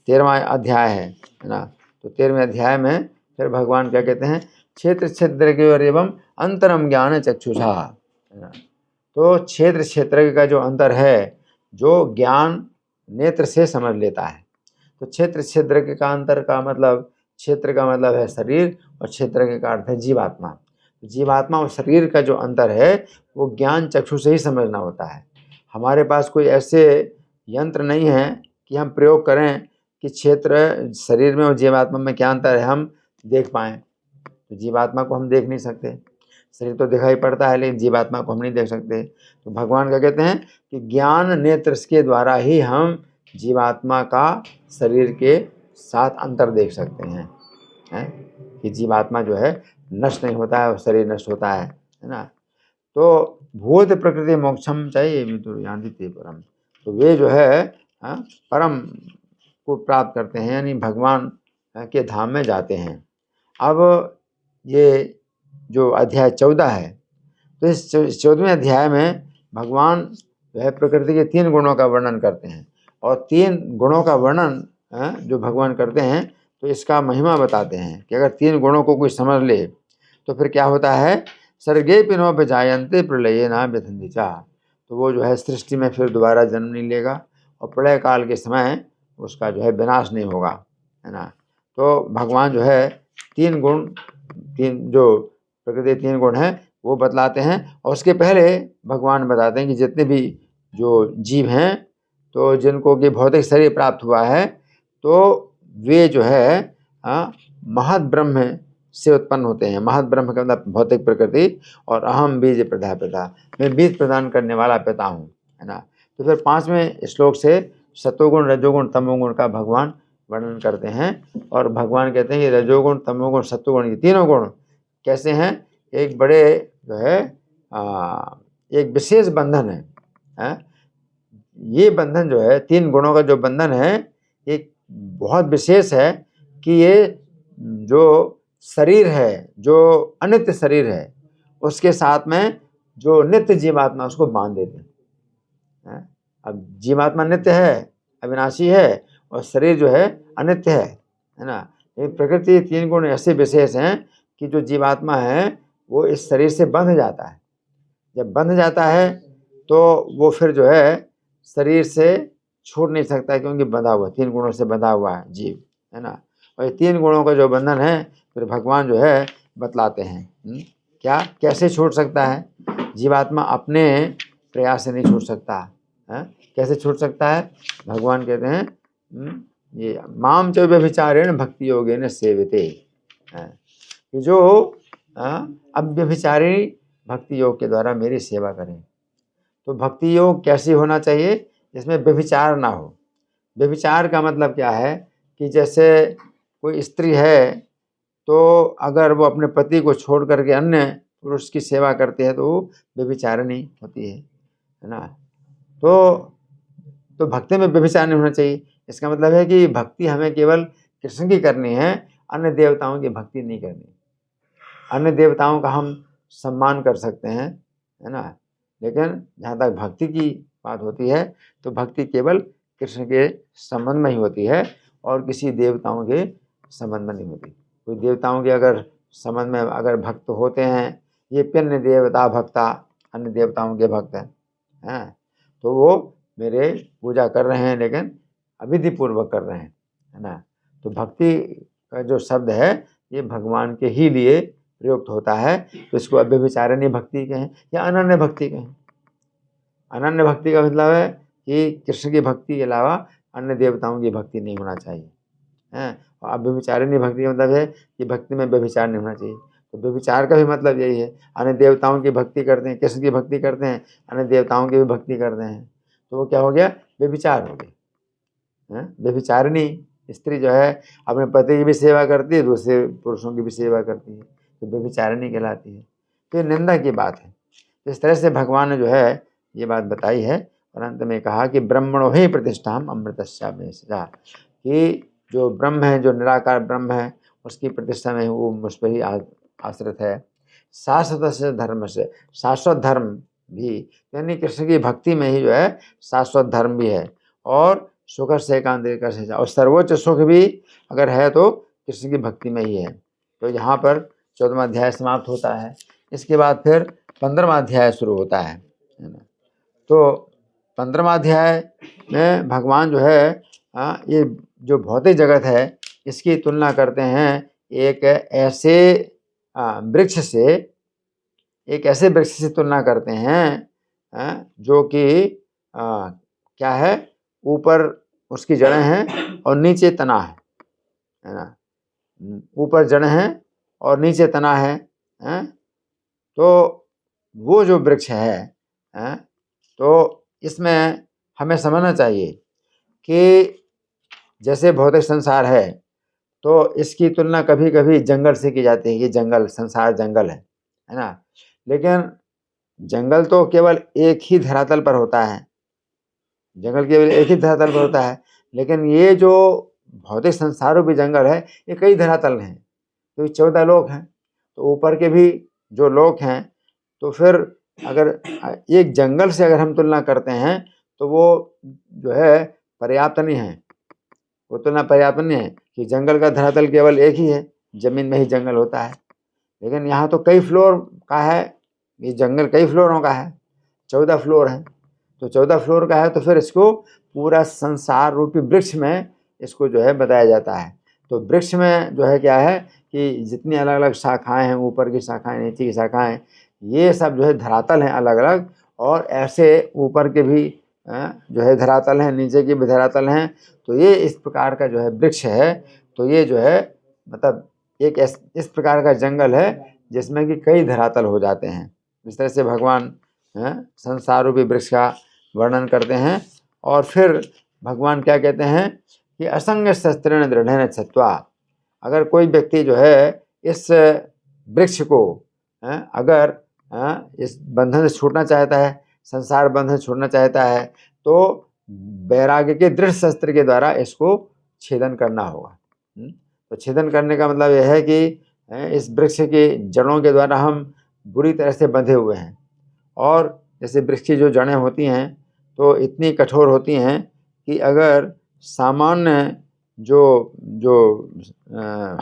13वां अध्याय है ना। तो 13वें अध्याय में फिर भगवान क्या कहते हैं, क्षेत्र क्षेत्रज्ञ एवं अंतरम ज्ञान चक्षुषा, है ना। तो क्षेत्र क्षेत्रज्ञ का जो अंतर है, जो ज्ञान नेत्र से समझ लेता है। तो क्षेत्र क्षेत्रज्ञ का अंतर का मतलब, क्षेत्र का मतलब है शरीर और क्षेत्रज्ञ का अर्थ है जीवात्मा। जीवात्मा और शरीर का जो अंतर है वो ज्ञान चक्षु से ही समझना होता है। हमारे पास कोई ऐसे यंत्र नहीं है कि हम प्रयोग करें कि क्षेत्र शरीर में और जीवात्मा में क्या अंतर है हम देख पाएँ। तो जीवात्मा को हम देख नहीं सकते, शरीर तो दिखाई पड़ता है लेकिन जीवात्मा को हम नहीं देख सकते। तो भगवान क्या कहते हैं कि ज्ञान नेत्र के द्वारा ही हम जीवात्मा का शरीर के साथ अंतर देख सकते हैं, कि जीवात्मा जो है नष्ट नहीं होता है और शरीर नष्ट होता है ना। तो भूत प्रकृति मोक्षम चाहिए मित्र यान्ति ते परम। तो वे जो है परम को प्राप्त करते हैं, यानी भगवान के धाम में जाते हैं। अब ये जो अध्याय 14 है, तो इस 14वें अध्याय में भगवान जो है प्रकृति के 3 गुणों का वर्णन करते हैं। और 3 गुणों का वर्णन जो भगवान करते हैं तो इसका महिमा बताते हैं कि अगर 3 गुणों को कोई समझ ले तो फिर क्या होता है, सर्गे पिनो जायन्ते प्रलये ना व्यथन्ति चा। तो वो जो है सृष्टि में फिर दोबारा जन्म नहीं लेगा और प्रलय काल के समय उसका जो है विनाश नहीं होगा, है ना। तो भगवान जो है 3 गुण, 3 जो प्रकृति 3 गुण हैं वो बतलाते हैं। और उसके पहले भगवान बताते हैं कि जितने भी जो जीव हैं, तो जिनको कि भौतिक शरीर प्राप्त हुआ है, तो वे जो है महद ब्रह्म से उत्पन्न होते हैं। महत ब्रह्म का मतलब भौतिक प्रकृति, और अहम बीज प्रदा पिता, मैं बीज प्रदान करने वाला पिता हूँ, है ना। तो फिर 5वें श्लोक से सतोगुण रजोगुण तमोगुण का भगवान वर्णन करते हैं, और भगवान कहते हैं कि रजोगुण तमोगुण सत्वगुण ये तीनों गुण कैसे हैं, एक बड़े जो है एक विशेष बंधन है। ये बंधन जो है, 3 गुणों का जो बंधन है, एक बहुत विशेष है कि ये जो शरीर है, जो अनित्य शरीर है, उसके साथ में जो नित्य जीवात्मा उसको बांध देते हैं। अब जीवात्मा नित्य है, अविनाशी है, और शरीर जो है अनित्य है ना। ये प्रकृति 3 गुण ऐसे विशेष हैं कि जो जीवात्मा है वो इस शरीर से बंध जाता है। जब बंध जाता है तो वो फिर जो है शरीर से छूट नहीं सकता, क्योंकि बंधा हुआ 3 गुणों से बंधा हुआ है जीव, है ना। और ये 3 गुणों का जो बंधन है फिर भगवान जो है बतलाते हैं। क्या कैसे छूट सकता है जीवात्मा? अपने प्रयास से नहीं छूट सकता है। कैसे छूट सकता है? भगवान कहते हैं ये माम च व्यभिचारेण भक्ति योगेन सेवते, कि जो अव्यभिचारी भक्ति योग के द्वारा मेरी सेवा करें। तो भक्ति योग कैसी होना चाहिए? जिसमें व्यभिचार ना हो। व्यभिचार का मतलब क्या है कि जैसे कोई स्त्री है तो अगर वो अपने पति को छोड़ करके अन्य पुरुष की सेवा करती है तो वो व्यभिचारिणी होती है ना। तो भक्ति में व्यभिचार नहीं होना चाहिए। इसका मतलब है कि भक्ति हमें केवल कृष्ण की करनी है, अन्य देवताओं की भक्ति नहीं करनी। अन्य देवताओं का हम सम्मान कर सकते हैं, है ना, लेकिन जहाँ तक भक्ति की बात होती है तो भक्ति केवल कृष्ण के संबंध में ही होती है और किसी देवताओं के संबंध में नहीं होती। कोई देवताओं के अगर संबंध में अगर भक्त होते हैं, ये पिन्न देवता भक्ता, अन्य देवताओं के भक्त हैं, तो वो मेरे पूजा कर रहे हैं लेकिन अविधि पूर्वक कर रहे हैं, है ना। तो भक्ति का जो शब्द है ये भगवान के ही लिए प्रयुक्त होता है, तो इसको अव्यभिचारिणी भक्ति कहें या अनन्य भक्ति कहें। अनन्य भक्ति का मतलब है कि कृष्ण की भक्ति के अलावा अन्य देवताओं की भक्ति नहीं होना चाहिए, है। और अव्यभिचारिणी भक्ति का मतलब है कि भक्ति में व्यभिचार नहीं होना चाहिए। तो व्यभिचार का भी मतलब यही है, अन्य देवताओं की भक्ति करते हैं, कृष्ण की भक्ति करते हैं, अन्य देवताओं की भी भक्ति करते हैं, तो वो क्या हो गया? व्यभिचार हो गया। व्यभिचारिणी स्त्री जो है अपने पति की भी सेवा करती है, दूसरे पुरुषों की भी सेवा करती है, तो व्यभिचारिणी कहलाती है। तो ये निंदा की बात है। तो इस तरह से भगवान ने जो है ये बात बताई है और अंत में कहा कि ब्रह्मणो ही प्रतिष्ठाम अमृतस्यामि सदा, कि जो ब्रह्म है, जो निराकार ब्रह्म है, उसकी प्रतिष्ठा में वो मुझ पर ही आश्रित है। शाश्वत से धर्म से, शाश्वत धर्म भी, यानी कृष्ण की भक्ति में ही जो है शाश्वत धर्म भी है, और सुख से एकांत से, और सर्वोच्च सुख भी अगर है तो कृष्ण की भक्ति में ही है। तो यहाँ पर 14वां अध्याय समाप्त होता है। इसके बाद फिर 15वां अध्याय शुरू होता है ना। तो 15वां अध्याय में भगवान जो है ये जो भौतिक जगत है इसकी तुलना करते हैं एक ऐसे वृक्ष से, एक ऐसे वृक्ष से तुलना करते हैं जो कि क्या है, ऊपर उसकी जड़ें हैं और नीचे तना है ना। ऊपर जड़ें हैं और नीचे तना है। तो वो जो वृक्ष है तो इसमें हमें समझना चाहिए कि जैसे भौतिक संसार है तो इसकी तुलना कभी कभी जंगल से की जाती है। ये जंगल, संसार जंगल है ना। लेकिन जंगल तो केवल एक ही धरातल पर होता है, जंगल केवल एक ही धरातल पर होता है, लेकिन ये जो भौतिक संसार रूपी जंगल है ये कई धरातल हैं। तो 14 लोक हैं, तो ऊपर के भी जो लोक हैं, तो फिर अगर एक जंगल से अगर हम तुलना करते हैं तो वो जो है पर्याप्त नहीं है। वो तुलना पर्याप्त नहीं है कि जंगल का धरातल केवल एक ही है, जमीन में ही जंगल होता है, लेकिन यहाँ तो कई फ्लोर का है। ये जंगल कई फ्लोरों का है, 14 फ्लोर है। तो 14 फ्लोर का है तो फिर इसको पूरा संसार रूपी वृक्ष में इसको जो है बताया जाता है। तो वृक्ष में जो है क्या है कि जितनी अलग अलग शाखाएं हैं, ऊपर की शाखाएं, नीचे की शाखाएं, ये सब जो है धरातल हैं अलग अलग, और ऐसे ऊपर के भी जो है धरातल हैं, नीचे के भी धरातल हैं। तो ये इस प्रकार का जो है वृक्ष है। तो ये जो है मतलब एक इस प्रकार का जंगल है जिसमें कि कई धरातल हो जाते हैं। इस तरह से भगवान संसार रूपी वृक्ष का वर्णन करते हैं। और फिर भगवान क्या कहते हैं कि असंग शस्त्रेण दृढ़ेन छत्वा, अगर कोई व्यक्ति जो है इस वृक्ष को अगर इस बंधन से छूटना चाहता है, संसार बंधन से छूटना चाहता है, तो वैराग्य के दृढ़ शस्त्र के द्वारा इसको छेदन करना होगा। तो छेदन करने का मतलब यह है कि इस वृक्ष की जड़ों के द्वारा हम बुरी तरह से बंधे हुए हैं। और जैसे वृक्ष की जो जड़ें होती हैं तो इतनी कठोर होती हैं कि अगर सामान्य जो जो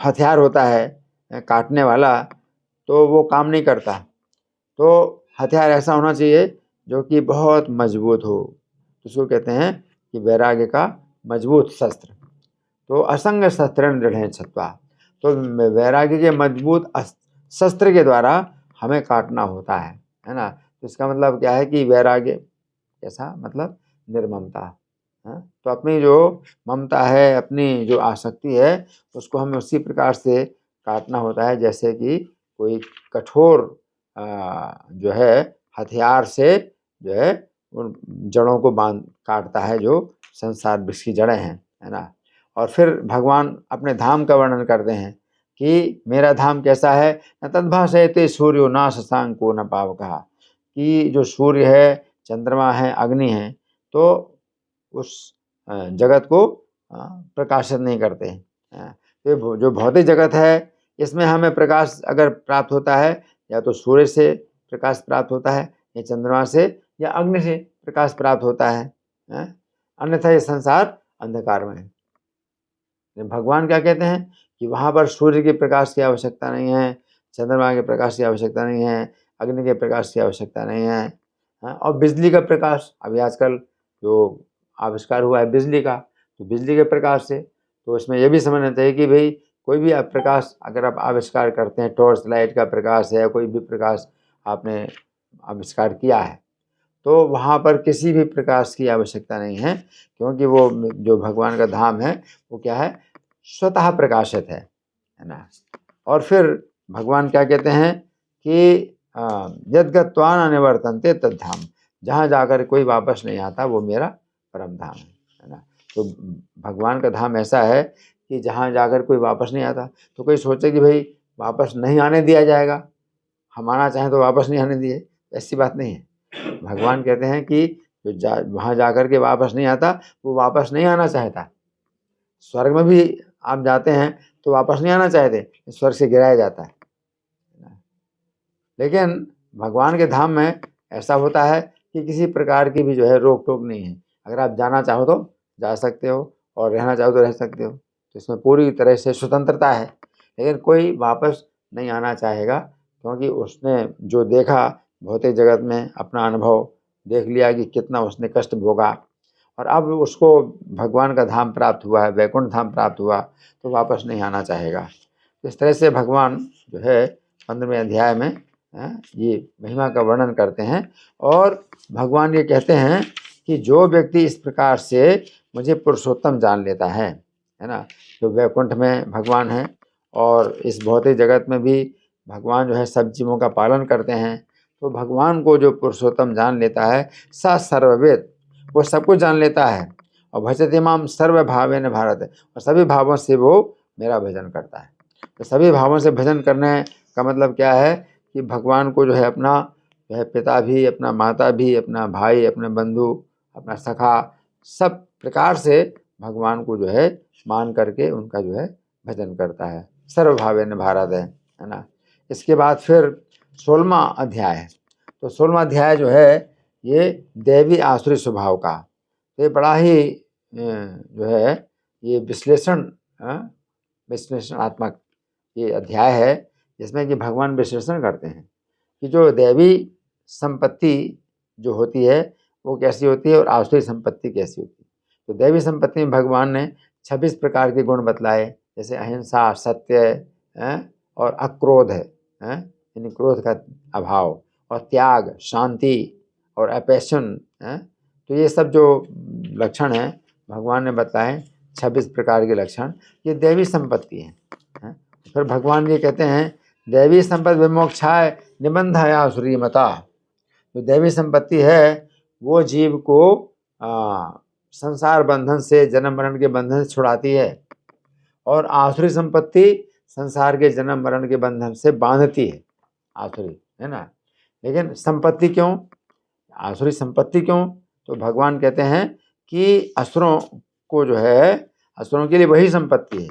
हथियार होता है काटने वाला, तो वो काम नहीं करता। तो हथियार ऐसा होना चाहिए जो कि बहुत मजबूत हो, तो उसको कहते हैं कि वैराग्य का मजबूत शस्त्र। तो असंग शस्त्रेण दृढ़ेन छत्वा, तो वैराग्य के मजबूत शस्त्र के द्वारा हमें काटना होता है ना। तो इसका मतलब क्या है कि वैराग्य कैसा, मतलब निर्ममता। तो अपनी जो ममता है, अपनी जो आसक्ति है, उसको हमें उसी प्रकार से काटना होता है जैसे कि कोई कठोर जो है हथियार से जो है उन जड़ों को काटता है, जो संसार वृक्ष की जड़ें हैं, है ना। और फिर भगवान अपने धाम का वर्णन करते हैं कि मेरा धाम कैसा है। न तद्भासयते सूर्यो न शशांको न पावकः, कि जो सूर्य है, चंद्रमा है, अग्नि है, तो उस जगत को प्रकाशित नहीं करते हैं। तो जो भौतिक जगत है, इसमें हमें प्रकाश अगर प्राप्त होता है, या तो सूर्य से प्रकाश प्राप्त होता है, या चंद्रमा से, या अग्नि से प्रकाश प्राप्त होता है, अन्यथा ये संसार अंधकार में है। भगवान क्या कहते हैं कि वहाँ पर सूर्य के प्रकाश की आवश्यकता नहीं है, चंद्रमा के प्रकाश की आवश्यकता नहीं है, अग्नि के प्रकाश की आवश्यकता नहीं है। और बिजली का प्रकाश, अभी आजकल जो आविष्कार हुआ है बिजली का, तो बिजली के प्रकाश से, तो इसमें यह भी समझना चाहिए कि भाई कोई भी प्रकाश अगर आप आविष्कार करते हैं, टॉर्च लाइट का प्रकाश है, कोई भी प्रकाश आपने आविष्कार किया है, तो वहाँ पर किसी भी प्रकाश की आवश्यकता नहीं है, क्योंकि वो जो भगवान का धाम है वो क्या है, स्वतः प्रकाशित है ना। और फिर भगवान क्या कहते हैं कि यद् गत्वा न निवर्तन्ते तद्धाम, जहाँ जाकर कोई वापस नहीं आता वो मेरा परम धाम है ना। तो भगवान का धाम ऐसा है कि जहाँ जाकर कोई वापस नहीं आता। तो कोई सोचे कि भाई वापस नहीं आने दिया जाएगा, हम आना चाहें तो वापस नहीं आने दिए, ऐसी बात नहीं है। भगवान कहते हैं कि जो वहाँ जाकर के वापस नहीं आता, वो वापस नहीं आना चाहता। स्वर्ग में भी आप जाते हैं तो वापस नहीं आना चाहते, स्वर्ग से गिराया जाता है। लेकिन भगवान के धाम में ऐसा होता है कि किसी प्रकार की भी जो है रोक टोक नहीं है। अगर आप जाना चाहो तो जा सकते हो, और रहना चाहो तो रह सकते हो। तो इसमें पूरी तरह से स्वतंत्रता है। लेकिन कोई वापस नहीं आना चाहेगा, क्योंकि उसने जो देखा भौतिक जगत में, अपना अनुभव देख लिया कि कितना उसने कष्ट भोगा, और अब उसको भगवान का धाम प्राप्त हुआ है, वैकुंठ धाम प्राप्त हुआ, तो वापस नहीं आना चाहेगा। इस तरह से भगवान जो है 15वें अध्याय में ये महिमा का वर्णन करते हैं। और भगवान ये कहते हैं कि जो व्यक्ति इस प्रकार से मुझे पुरुषोत्तम जान लेता है ना, जो वैकुंठ में भगवान है और इस भौतिक जगत में भी भगवान जो है सब जीवों का पालन करते हैं, तो भगवान को जो पुरुषोत्तम जान लेता है, सा सर्ववेद, वो सब कुछ जान लेता है। और भजते माम सर्वभावेन भारत, और सभी भावों से वो मेरा भजन करता है। तो सभी भावों से भजन करने का मतलब क्या है कि भगवान को जो है अपना जो है पिता भी, अपना माता भी, अपना भाई, अपने बंधु, अपना सखा, सब प्रकार से भगवान को जो है मान करके उनका जो है भजन करता है। सर्वभावेन भारत है ना। इसके बाद फिर 16वां अध्याय है। तो 16वां अध्याय जो है ये दैवी आसुरी स्वभाव का, तो ये बड़ा ही जो है ये विश्लेषणात्मक ये अध्याय है, जिसमें कि भगवान विश्लेषण करते हैं कि जो दैवी संपत्ति जो होती है वो कैसी होती है और आसुरी संपत्ति कैसी होती है। तो दैवी संपत्ति में भगवान ने 26 प्रकार के गुण बतलाए, जैसे अहिंसा, सत्य और अक्रोध है, यानी क्रोध का अभाव, और त्याग, शांति और अपैशन। तो ये सब जो लक्षण हैं भगवान ने बताए, 26 प्रकार के लक्षण, ये दैवी संपत्ति हैं। फिर भगवान ये कहते हैं दैवी संपत्ति विमोक्षाय निबंधाय आसुरी मता। जो दैवी संपत्ति है वो जीव को संसार बंधन से, जन्म मरण के बंधन से छुड़ाती है, और आसुरी संपत्ति संसार के जन्म मरण के बंधन से बांधती है। आसुरी है ना। लेकिन संपत्ति क्यों, आसुरी संपत्ति क्यों? तो भगवान कहते हैं कि असुरों को जो है, असुरों के लिए वही संपत्ति है,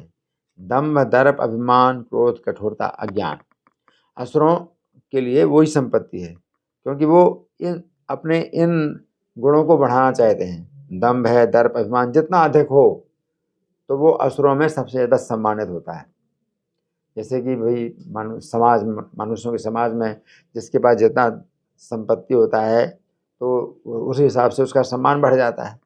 दंभ दर्प अभिमान क्रोध कठोरता अज्ञान। असुरों के लिए वही संपत्ति है, क्योंकि वो अपने इन गुणों को बढ़ाना चाहते हैं। दंभ है, दर्प अभिमान जितना अधिक हो तो वो असुरों में सबसे ज़्यादा सम्मानित होता है। जैसे कि भाई समाज, मनुष्यों के समाज में जिसके पास जितना संपत्ति होता है तो उस हिसाब से उसका सम्मान बढ़ जाता है।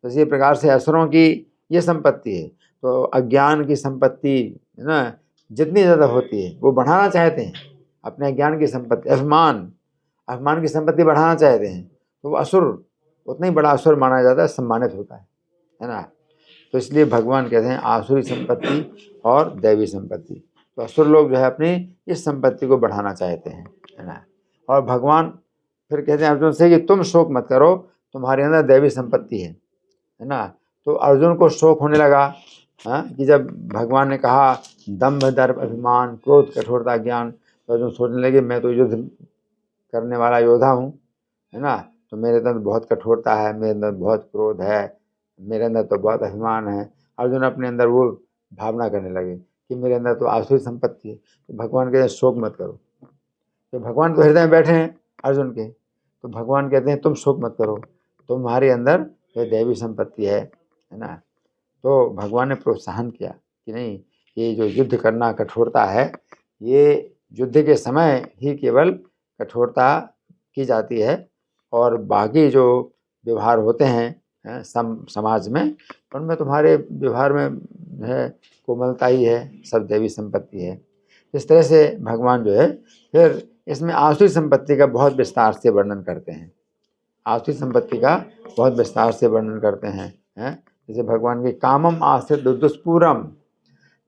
तो इसी प्रकार से असुरों की ये संपत्ति है। तो अज्ञान की संपत्ति है ना, जितनी ज़्यादा होती है वो बढ़ाना चाहते हैं अपने अज्ञान की संपत्ति। अभिमान की संपत्ति बढ़ाना चाहते हैं, तो वो असुर उतना ही बड़ा असुर माना जाता है, सम्मानित होता है ना। तो इसलिए भगवान कहते हैं आसुरी संपत्ति और दैवी संपत्ति। तो असुर लोग जो है अपनी इस संपत्ति को बढ़ाना चाहते हैं, है ना। और भगवान फिर कहते हैं अर्जुन से कि तुम शोक मत करो, तुम्हारे अंदर दैवी संपत्ति है ना। तो अर्जुन को शोक होने लगा कि जब भगवान ने कहा दंभ दर्प अभिमान क्रोध कठोरता ज्ञान, तो अर्जुन सोचने लगे मैं तो युद्ध करने वाला योद्धा हूँ, है ना। तो मेरे अंदर बहुत कठोरता है, मेरे अंदर बहुत क्रोध है, मेरे अंदर तो बहुत अभिमान है। अर्जुन अपने अंदर वो भावना करने लगे कि मेरे अंदर तो आसुरी संपत्ति है। तो भगवान कहते हैं शोक मत करो। तो भगवान तो हृदय में बैठे हैं अर्जुन के, तो भगवान कहते हैं तुम शोक मत करो, तुम्हारे अंदर ये दैवी संपत्ति है ना। तो भगवान ने प्रोत्साहन किया कि नहीं, ये जो युद्ध करना कठोरता है, ये युद्ध के समय ही केवल कठोरता की जाती है, और बाकी जो व्यवहार होते हैं समाज में, उनमें तुम्हारे व्यवहार में है कोमलता ही है, सब दैवी संपत्ति है। इस तरह से भगवान जो है फिर इसमें आसुरी संपत्ति का बहुत विस्तार से वर्णन करते हैं। आसुरी संपत्ति का बहुत विस्तार से वर्णन करते हैं जैसे भगवान के कामम आश्रित दुष्पूरम,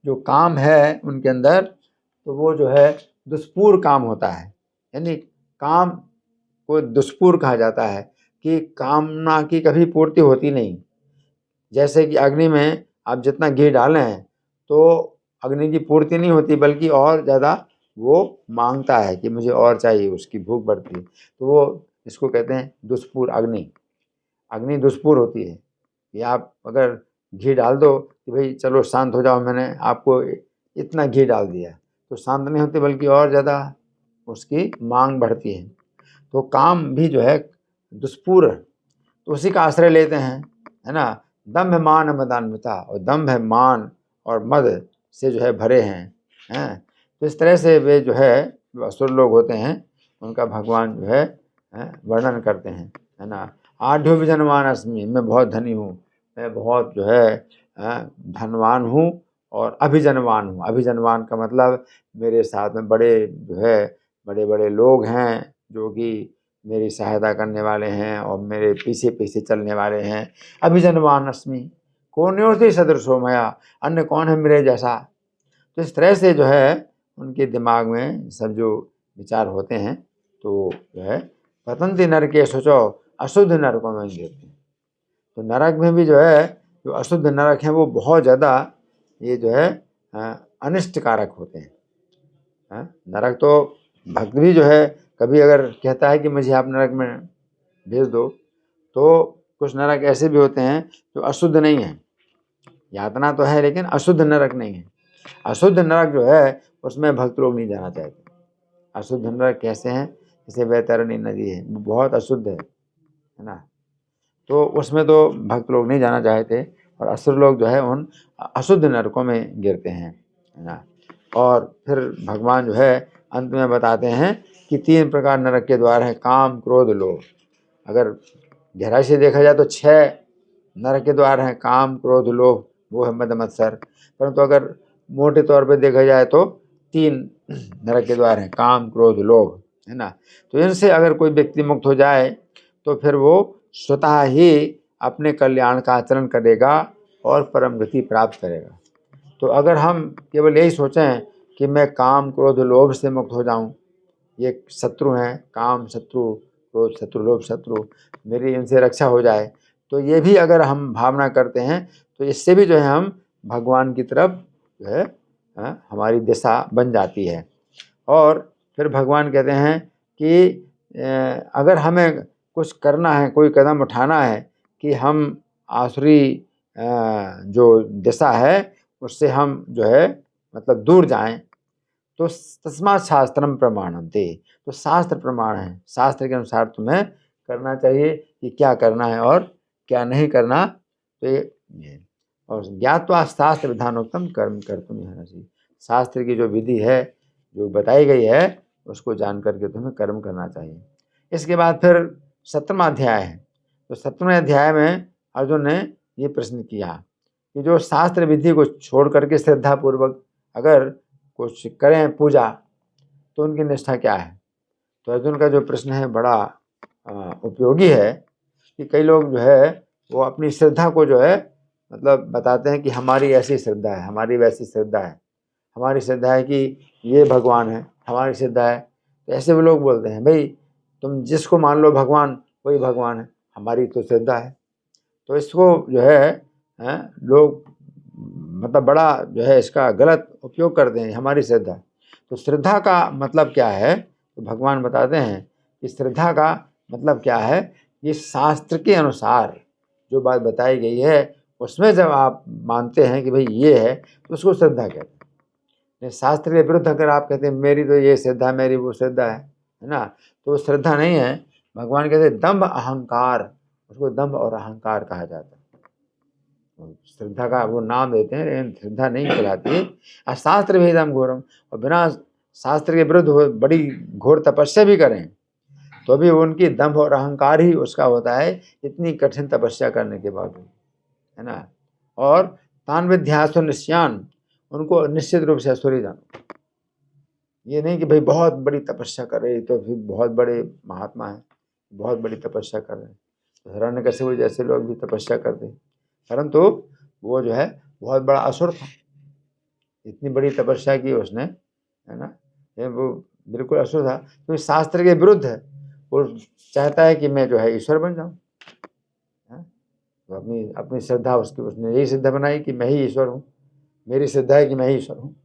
जो काम है उनके अंदर, तो वो जो है दुष्पूर काम होता है। यानी काम को दुष्पूर कहा जाता है कि कामना की कभी पूर्ति होती नहीं। जैसे कि अग्नि में आप जितना घी डालें तो अग्नि की पूर्ति नहीं होती, बल्कि और ज़्यादा वो मांगता है कि मुझे और चाहिए, उसकी भूख बढ़ती है। तो वो इसको कहते हैं दुष्पूर अग्नि। अग्नि दुष्पूर होती है कि आप अगर घी डाल दो कि भाई चलो शांत हो जाओ, मैंने आपको इतना घी डाल दिया, तो शांत नहीं होती, बल्कि और ज़्यादा उसकी मांग बढ़ती है। तो काम भी जो है दुष्पूर, तो उसी का आश्रय लेते हैं, है ना। दंभ मान मदान्विता, और दंभ है मान और मद से जो है भरे हैं तो इस तरह से वे जो है जो असुर लोग होते हैं उनका भगवान जो है वर्णन करते हैं, है ना। आढ़्यो विजनवान अस्मि, मैं बहुत धनी हूँ, मैं बहुत जो है धनवान हूँ और अभिजनवान हूँ। अभिजनवान का मतलब मेरे साथ में बड़े जो है बड़े बड़े लोग हैं जो कि मेरी सहायता करने वाले हैं और मेरे पीछे पीछे चलने वाले हैं। अभिजनवान अस्मि कोन्योस्ति सदृशो मया, अन्य कौन है मेरे जैसा। तो इस तरह से जो है उनके दिमाग में सब जो विचार होते हैं, तो जो है पतंति नरके सोचो अशुद्ध नरकों में गिरते हैं। तो नरक में भी जो है जो अशुद्ध नरक हैं वो बहुत ज़्यादा ये जो है अनिष्टकारक होते हैं। नरक तो भक्त भी जो है कभी अगर कहता है कि मुझे आप नरक में भेज दो, तो कुछ नरक ऐसे भी होते हैं जो अशुद्ध नहीं हैं, यातना तो है लेकिन अशुद्ध नरक नहीं है। अशुद्ध नरक जो है उसमें भक्त लोग नहीं जाना चाहते। अशुद्ध नरक कैसे हैं, जैसे वैतरणी नदी है, वो बहुत अशुद्ध है ना। तो उसमें तो भक्त लोग नहीं जाना चाहते, और असुर लोग जो है उन अशुद्ध नरकों में गिरते हैं, है ना। और फिर भगवान जो है अंत में बताते हैं कि 3 प्रकार नरक के द्वार हैं, काम क्रोध लोभ। अगर गहराई से देखा जाए तो 6 नरक के द्वार हैं, काम क्रोध लोभ वो है मद मत्सर। परंतु अगर मोटे तौर पे देखा जाए तो 3 नरक के द्वार हैं, काम क्रोध लोभ, है ना। तो इनसे अगर कोई व्यक्ति मुक्त हो जाए तो फिर वो स्वतः ही अपने कल्याण का आचरण करेगा और परम गति प्राप्त करेगा। तो अगर हम केवल यही सोचें कि मैं काम क्रोध लोभ से मुक्त हो जाऊं, ये शत्रु हैं, काम शत्रु, क्रोध शत्रु, लोभ शत्रु, मेरी इनसे रक्षा हो जाए, तो ये भी अगर हम भावना करते हैं तो इससे भी जो है हम भगवान की तरफ जो है हमारी दिशा बन जाती है। और फिर भगवान कहते हैं कि अगर हमें कुछ करना है, कोई कदम उठाना है कि हम आसुरी जो दिशा है उससे हम जो है मतलब दूर जाएं, तो तस्मात् शास्त्रम प्रमाणम ते, तो शास्त्र प्रमाण है, शास्त्र के अनुसार तुम्हें करना चाहिए कि क्या करना है और क्या नहीं करना। तो ये और ज्ञात्वा शास्त्र विधानोक्तम कर्म कर्तुम अर्हसि, शास्त्र की जो विधि है जो बताई गई है उसको जान करके तुम्हें कर्म करना चाहिए। इसके बाद फिर 17वां अध्याय है, तो 17वें अध्याय में अर्जुन ने ये प्रश्न किया कि जो शास्त्र विधि को छोड़ करके श्रद्धापूर्वक अगर कुछ करें पूजा तो उनकी निष्ठा क्या है। तो अर्जुन का जो प्रश्न है बड़ा उपयोगी है कि कई लोग जो है वो अपनी श्रद्धा को जो है मतलब बताते हैं कि हमारी ऐसी श्रद्धा है, हमारी वैसी श्रद्धा है, हमारी श्रद्धा है कि ये भगवान है, हमारी श्रद्धा है। तो ऐसे वो लोग बोलते हैं भाई तुम जिसको मान लो भगवान वही भगवान है, हमारी तो श्रद्धा है। तो इसको जो है लोग मतलब बड़ा जो है इसका गलत उपयोग करते हैं, हमारी श्रद्धा। तो श्रद्धा का मतलब क्या है, तो भगवान बताते हैं कि श्रद्धा का मतलब क्या है, ये शास्त्र के अनुसार जो बात बताई गई है उसमें जब आप मानते हैं कि भाई ये है तो उसको श्रद्धा कहते हैं। शास्त्र के विरुद्ध अगर आप कहते हैं मेरी तो ये श्रद्धा, मेरी वो श्रद्धा है ना, तो वो श्रद्धा नहीं है। भगवान कहते हैं दंभ अहंकार, उसको दंभ और अहंकार कहा जाता है। श्रद्धा का वो नाम देते हैं लेकिन श्रद्धा नहीं कहलाती है। अशास्त्र भेदम घोरम, और बिना शास्त्र के विरुद्ध बड़ी घोर तपस्या भी करें तो भी उनकी दंभ और अहंकार ही उसका होता है, इतनी कठिन तपस्या करने के बाद, है ना। और तान विध्यासो निश्यान, उनको निश्चित रूप से असुरी जानो। ये नहीं कि भाई बहुत बड़ी तपस्या कर रहे तो फिर बहुत बड़े महात्मा हैं, बहुत बड़ी तपस्या कर रहे हैं। तो हिरण्यकशिपु जैसे लोग भी तपस्या करते हैं, परंतु वो जो है बहुत बड़ा असुर था, इतनी बड़ी तपस्या की उसने, है ना। वो बिल्कुल असुर था, तो शास्त्र के विरुद्ध है। वो चाहता है कि मैं जो है ईश्वर बन जाऊं, तो अपनी अपनी श्रद्धा उसने यही श्रद्धा बनाई कि मैं ही ईश्वर हूँ, मेरी श्रद्धा है कि मैं ही ईश्वर हूँ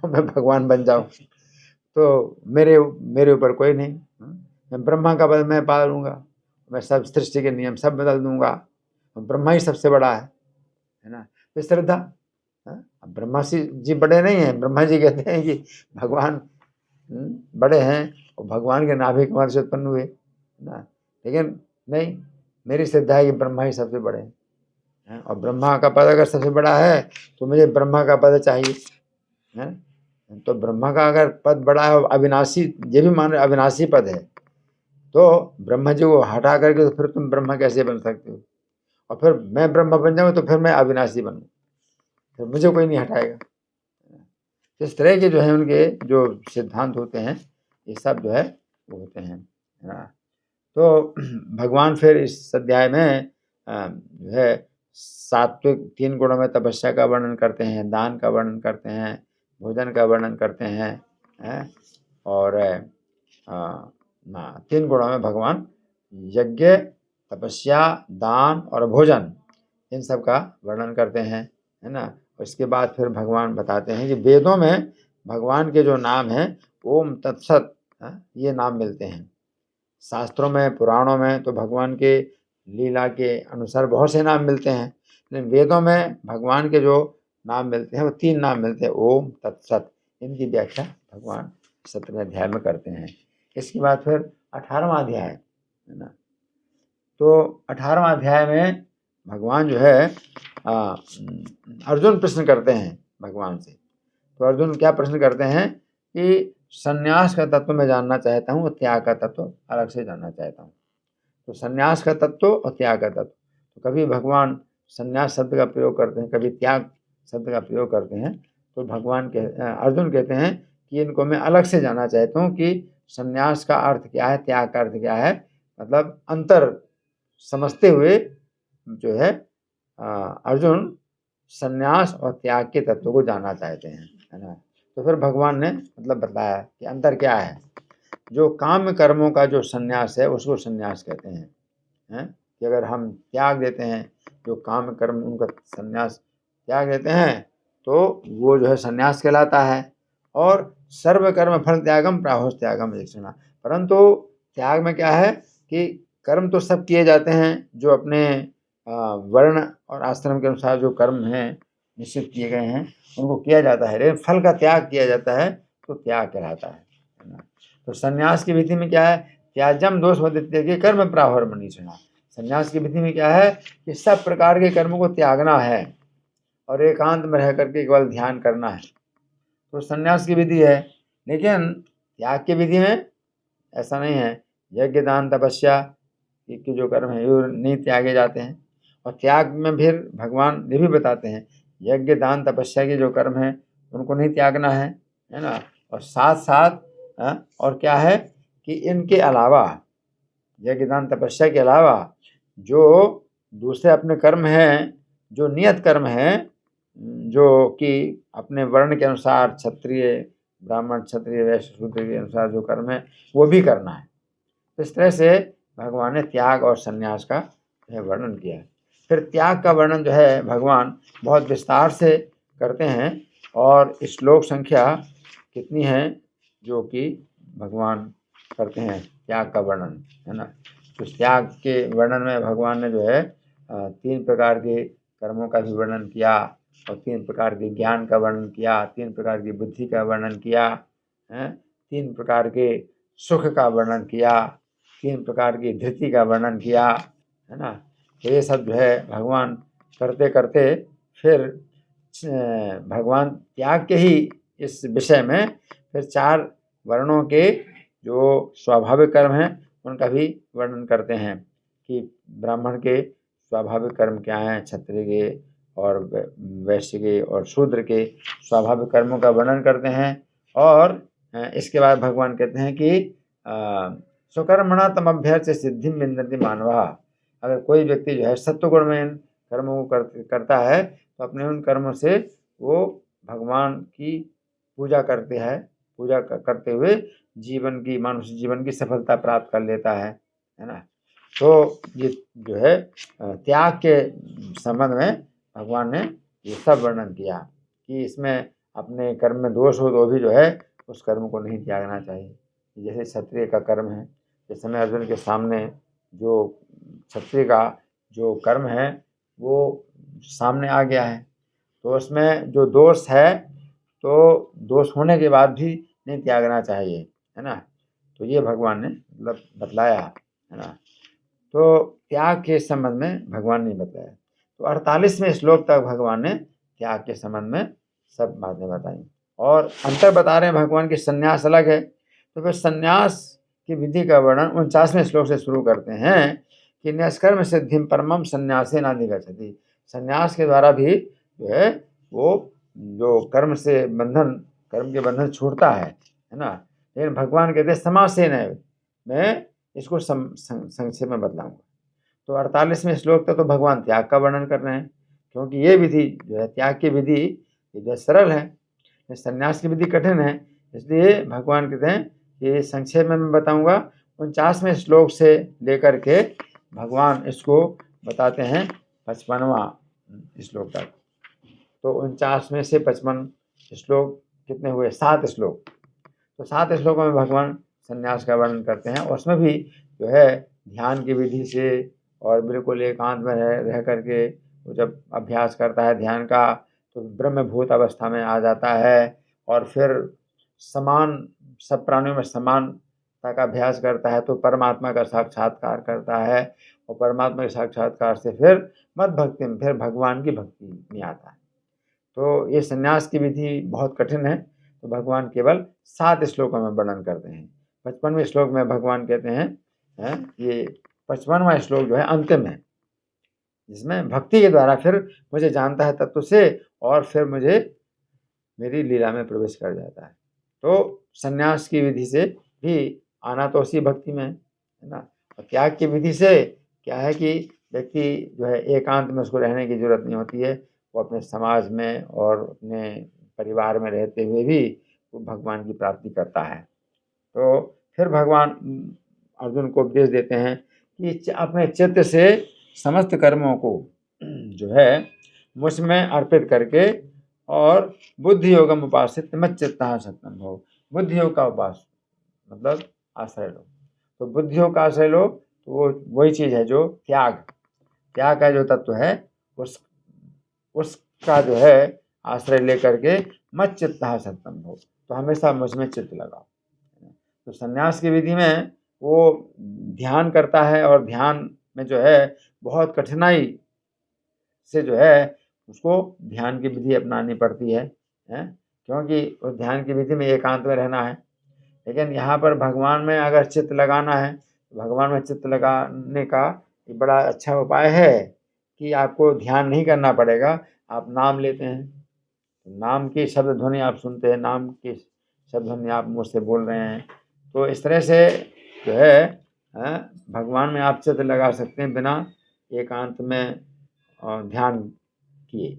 मैं भगवान बन जाऊं, तो मेरे ऊपर कोई नहीं, मैं ब्रह्मा का पद मैं पा लूँगा, मैं सब सृष्टि के नियम सब बदल दूंगा, ब्रह्मा ही सबसे बड़ा है ना। तो श्रद्धा, ब्रह्मा जी बड़े नहीं हैं, ब्रह्मा जी कहते हैं कि भगवान बड़े हैं और भगवान के नाभि कमल से उत्पन्न हुए, है ना। लेकिन नहीं, मेरी श्रद्धा है कि ब्रह्मा ही सबसे बड़े हैं, और ब्रह्मा का पद अगर सबसे बड़ा है तो मुझे ब्रह्मा का पद चाहिए, है। तो ब्रह्मा का अगर पद बड़ा है, अविनाशी, ये भी मान अविनाशी पद है, तो ब्रह्मा जी को हटा करके तो फिर तुम ब्रह्मा कैसे बन सकते हो। और फिर मैं ब्रह्मा बन जाऊँ तो फिर मैं अविनाशी बनूँ, फिर मुझे कोई नहीं हटाएगा। इस तरह के जो है उनके जो सिद्धांत होते हैं ये सब जो है वो होते हैं, है ना। तो भगवान फिर इस अध्याय में जो है सात्विक 3 गुणों में तपस्या का वर्णन करते हैं, दान का वर्णन करते हैं, भोजन का वर्णन करते हैं, और 3 गुणों में भगवान यज्ञ, तपस्या, दान और भोजन, इन सब का वर्णन करते हैं, है ना। उसके बाद फिर भगवान बताते हैं कि वेदों में भगवान के जो नाम हैं ओम तत्सत, ये नाम मिलते हैं। शास्त्रों में, पुराणों में तो भगवान के लीला के अनुसार बहुत से नाम मिलते हैं, लेकिन वेदों में भगवान के जो नाम मिलते हैं वो 3 नाम मिलते हैं, ओम तत्सत। इनकी व्याख्या भगवान 17वें अध्याय में करते हैं। इसके बाद फिर 18वां अध्याय, है ना। तो 18वां अध्याय में भगवान जो है अर्जुन प्रश्न करते हैं भगवान से। तो अर्जुन क्या प्रश्न करते हैं कि संन्यास का तत्व मैं जानना चाहता हूँ, त्याग का तत्व अलग से जानना चाहता हूँ। तो संन्यास का तत्व और त्याग का तत्व, तो कभी भगवान संन्यास शब्द का प्रयोग करते हैं, कभी त्याग शब्द का प्रयोग करते हैं। तो अर्जुन कहते हैं कि इनको मैं अलग से जानना चाहता हूँ कि संन्यास का अर्थ क्या है, त्याग का अर्थ क्या है, मतलब अंतर समझते हुए जो है अर्जुन संन्यास और त्याग के तत्व को जानना चाहते हैं, है ना। तो फिर भगवान ने मतलब बताया कि अंतर क्या है। जो काम कर्मों का जो संन्यास है उसको संन्यास कहते हैं कि अगर हम त्याग देते हैं जो काम कर्म उनका संन्यास त्याग देते हैं तो वो जो है संन्यास कहलाता है। और सर्व कर्म फल त्यागम प्राहुस त्यागम दक्षिणा, परंतु त्याग में क्या है कि कर्म तो सब किए जाते हैं जो अपने वर्ण और आश्रम के अनुसार जो कर्म हैं निश्चित किए गए हैं उनको किया जाता है, लेकिन फल का त्याग किया जाता है तो त्याग कहलाता है ना। तो संन्यास की विधि में क्या है, त्याजम दोष के कर्म प्राहुर मनीषिणा। संन्यास की विधि में क्या है कि सब प्रकार के कर्मों को त्यागना है और एकांत में रह करके केवल ध्यान करना है, तो संन्यास की विधि है। लेकिन त्याग की विधि में ऐसा नहीं है। यज्ञ दान तपस्या के जो कर्म है वो नहीं त्यागे जाते हैं, और त्याग में फिर भगवान ये भी बताते हैं यज्ञ दान तपस्या के जो कर्म है उनको नहीं त्यागना है ना। और साथ साथ और क्या है कि इनके अलावा यज्ञ दान तपस्या के अलावा जो दूसरे अपने कर्म हैं, जो नियत कर्म हैं, जो कि अपने वर्ण के अनुसार क्षत्रिय ब्राह्मण क्षत्रिय वैश्य शूद्र के अनुसार जो कर्म है वो भी करना है। तो इस तरह से भगवान ने त्याग और संन्यास का वर्णन किया है। फिर त्याग का वर्णन जो है भगवान बहुत विस्तार से करते हैं, और श्लोक संख्या कितनी है जो कि भगवान करते हैं त्याग का वर्णन, है ना। तो त्याग के वर्णन में भगवान ने जो है 3 प्रकार के कर्मों का भी वर्णन किया, और 3 प्रकार के ज्ञान का वर्णन किया, 3 प्रकार की बुद्धि का वर्णन किया, 3 प्रकार के सुख का वर्णन किया, 3 प्रकार की धृति का वर्णन किया, है ना। तो ये सब जो है भगवान करते करते फिर भगवान त्याग के ही इस विषय में फिर 4 वर्णों के जो स्वाभाविक कर्म हैं उनका भी वर्णन करते हैं कि ब्राह्मण के स्वाभाविक कर्म क्या हैं, क्षत्रिय के और वैश्य के और शूद्र के स्वाभाविक कर्मों का वर्णन करते हैं। और इसके बाद भगवान कहते हैं कि स्वकर्मणा तमभ्यर्च्य सिद्धि विन्दति मानवा। अगर कोई व्यक्ति जो है सत्वगुण में इन कर्मों को करता है तो अपने उन कर्मों से वो भगवान की पूजा करते हैं, पूजा करते हुए जीवन की मनुष्य जीवन की सफलता प्राप्त कर लेता है ना। तो ये जो है त्याग के संबंध में भगवान ने ये सब वर्णन किया कि इसमें अपने कर्म में दोष हो तो भी जो है उस कर्म को नहीं त्यागना चाहिए। जैसे क्षत्रिय का कर्म है, इस समय अर्जुन के सामने जो क्षत्रिय का जो कर्म है वो सामने आ गया है, तो उसमें जो दोष है तो दोष होने के बाद भी नहीं त्यागना चाहिए, है ना। तो ये भगवान ने मतलब बतलाया, है ना। तो त्याग के संबंध में भगवान ने बताया। तो 48वें श्लोक तक भगवान ने त्याग के संबंध में सब बातें बताई, और अंतर बता रहे हैं भगवान की संन्यास अलग है। तो फिर संन्यास की विधि का वर्णन 49वें श्लोक से शुरू करते हैं कि निष्कर्म सिद्धिम परमम संन्यासे नाधिगच्छति। संन्यास के द्वारा भी जो है वो जो कर्म से बंधन, कर्म के बंधन छूटता है ना। लेकिन भगवान कहते हैं समासेन, मैं इसको संक्षेप में बतलाऊंगा। तो 48वें श्लोक तक तो भगवान त्याग का वर्णन कर रहे हैं, क्योंकि ये विधि जो है त्याग की विधि ये सरल है, संन्यास की विधि कठिन है, इसलिए भगवान कहते हैं कि संक्षेप में मैं बताऊंगा। 49वें श्लोक से लेकर के भगवान इसको बताते हैं 55वां श्लोक तक। तो 49 में से 55 श्लोक कितने हुए, 7 श्लोक। तो 7 श्लोकों में भगवान संन्यास का वर्णन करते हैं, और उसमें भी जो है ध्यान की विधि से और बिल्कुल एकांत में रह करके वो जब अभ्यास करता है ध्यान का तो ब्रह्मभूत अवस्था में आ जाता है, और फिर समान सब प्राणियों में समानता का अभ्यास करता है तो परमात्मा का साक्षात्कार करता है, और परमात्मा के साक्षात्कार से फिर मद भक्ति में फिर भगवान की भक्ति में आता है। तो ये संन्यास की विधि बहुत कठिन है, तो भगवान केवल 7 श्लोकों में वर्णन करते हैं। 55वें श्लोक में भगवान कहते हैं ये 55वां श्लोक जो है अंतिम है, जिसमें भक्ति के द्वारा फिर मुझे जानता है तत्व से और फिर मुझे मेरी लीला में प्रवेश कर जाता है। तो संन्यास की विधि से भी आना तो उसी भक्ति में है ना। और त्याग की विधि से क्या है कि व्यक्ति जो है एकांत में उसको रहने की जरूरत नहीं होती है, वो अपने समाज में और अपने परिवार में रहते हुए भी वो भगवान की प्राप्ति करता है। तो फिर भगवान अर्जुन को उपदेश देते हैं कि अपने चित्त से समस्त कर्मों को जो है मुझमें अर्पित करके और बुद्धि योगम उपासित मत चित्ता सत्यम भव। बुद्धि योग का उपास मतलब आश्रय लो। तो बुद्धि योग का आश्रय लो तो वो वही चीज़ है जो त्याग का जो तत्व है उसका जो है आश्रय लेकर के मत चित्ता सत्यम भव। तो हमेशा मुझ में चित्त लगाओ। तो संन्यास की विधि में वो ध्यान करता है और ध्यान में जो है बहुत कठिनाई से जो है उसको ध्यान की विधि अपनानी पड़ती है क्योंकि उस ध्यान की विधि में एकांत में रहना है। लेकिन यहाँ पर भगवान में अगर चित्त लगाना है तो भगवान में चित्त लगाने का एक बड़ा अच्छा उपाय है कि आपको ध्यान नहीं करना पड़ेगा। आप नाम लेते हैं तो नाम की शब्द ध्वनि आप सुनते हैं, नाम की शब्द ध्वनि आप मुझसे बोल रहे हैं। तो इस तरह से जो है भगवान में आप चित्त लगा सकते हैं बिना एकांत में ध्यान किए।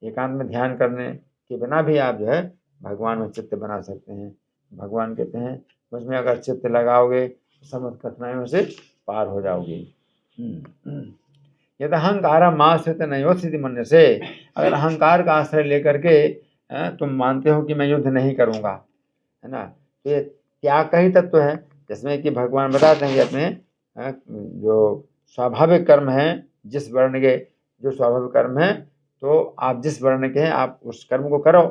एकांत में ध्यान करने के बिना भी आप जो है भगवान में चित्त बना सकते हैं। भगवान कहते हैं उसमें अगर चित्त लगाओगे तो समस्त कठिनाइयों से पार हो जाओगे। यदि अहंकार माश्रित नयोस्थिति मन से, अगर अहंकार का आश्रय लेकर के तुम मानते हो कि मैं युद्ध नहीं करूँगा, है ना, तो ये त्याग का ही तत्व है। जिसमें कि भगवान बताते हैं कि अपने जो स्वाभाविक कर्म हैं, जिस वर्ण के जो स्वाभाविक कर्म हैं, तो आप जिस वर्ण के हैं आप उस कर्म को करो।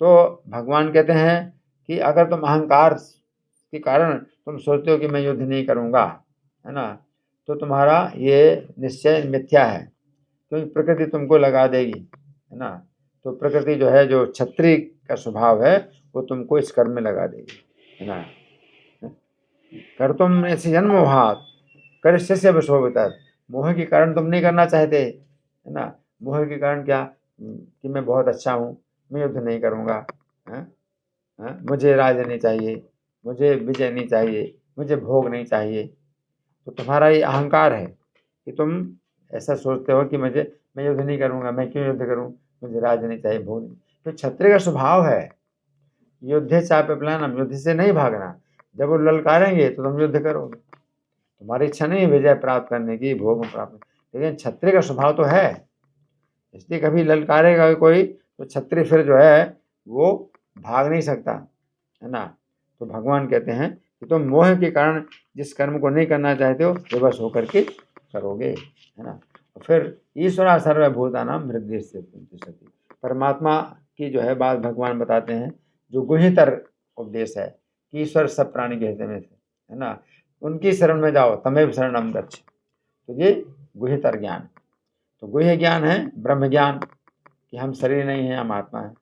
तो भगवान कहते हैं कि अगर तुम अहंकार के कारण तुम सोचते हो कि मैं युद्ध नहीं करूँगा, है ना, तो तुम्हारा ये निश्चय मिथ्या है, क्योंकि प्रकृति तुमको लगा देगी, है ना। तो प्रकृति जो है, जो क्षत्रिय का स्वभाव है, वो तुमको इस कर्म में लगा देगी, है ना। कर तुम ऐसे जन्म मोहात कर से विशोभित, मोह के कारण तुम नहीं करना चाहते, है ना। मोह के कारण क्या कि मैं बहुत अच्छा हूँ, मैं युद्ध नहीं करूँगा, मुझे राज्य नहीं चाहिए, मुझे विजय नहीं चाहिए, मुझे भोग नहीं चाहिए। तो तुम्हारा ये अहंकार है कि तुम ऐसा सोचते हो कि मैं युद्ध नहीं करूँगा, मैं क्यों युद्ध करूँ, मुझे राज्य नहीं चाहिए, भोग नहीं। तो क्षत्रिय का स्वभाव है युद्धे चापे प्लानम, युद्ध से नहीं भागना। जब वो ललकारेंगे तो तुम युद्ध करोगे। तुम्हारी इच्छा नहीं है विजय प्राप्त करने की, भोग प्राप्त, लेकिन क्षत्रिय का स्वभाव तो है, इसलिए कभी ललकारेगा कोई तो क्षत्रिय फिर जो है वो भाग नहीं सकता, है ना। तो भगवान कहते हैं कि तुम मोह के कारण जिस कर्म को नहीं करना चाहते हो विवश होकर के करोगे, है ना। और फिर ईश्वरा सर्वभूतानां हृदयस्य, परमात्मा की जो है बात भगवान बताते हैं, जो गुह्यतर उपदेश है कि ईश्वर सब प्राणी के हृदय में थे, है ना। उनकी शरण में जाओ, तमेव शरणम गच्छ। तो ये गुह्यतर ज्ञान, तो गुह्य ज्ञान है ब्रह्म ज्ञान कि हम शरीर नहीं हैं, हम आत्मा है।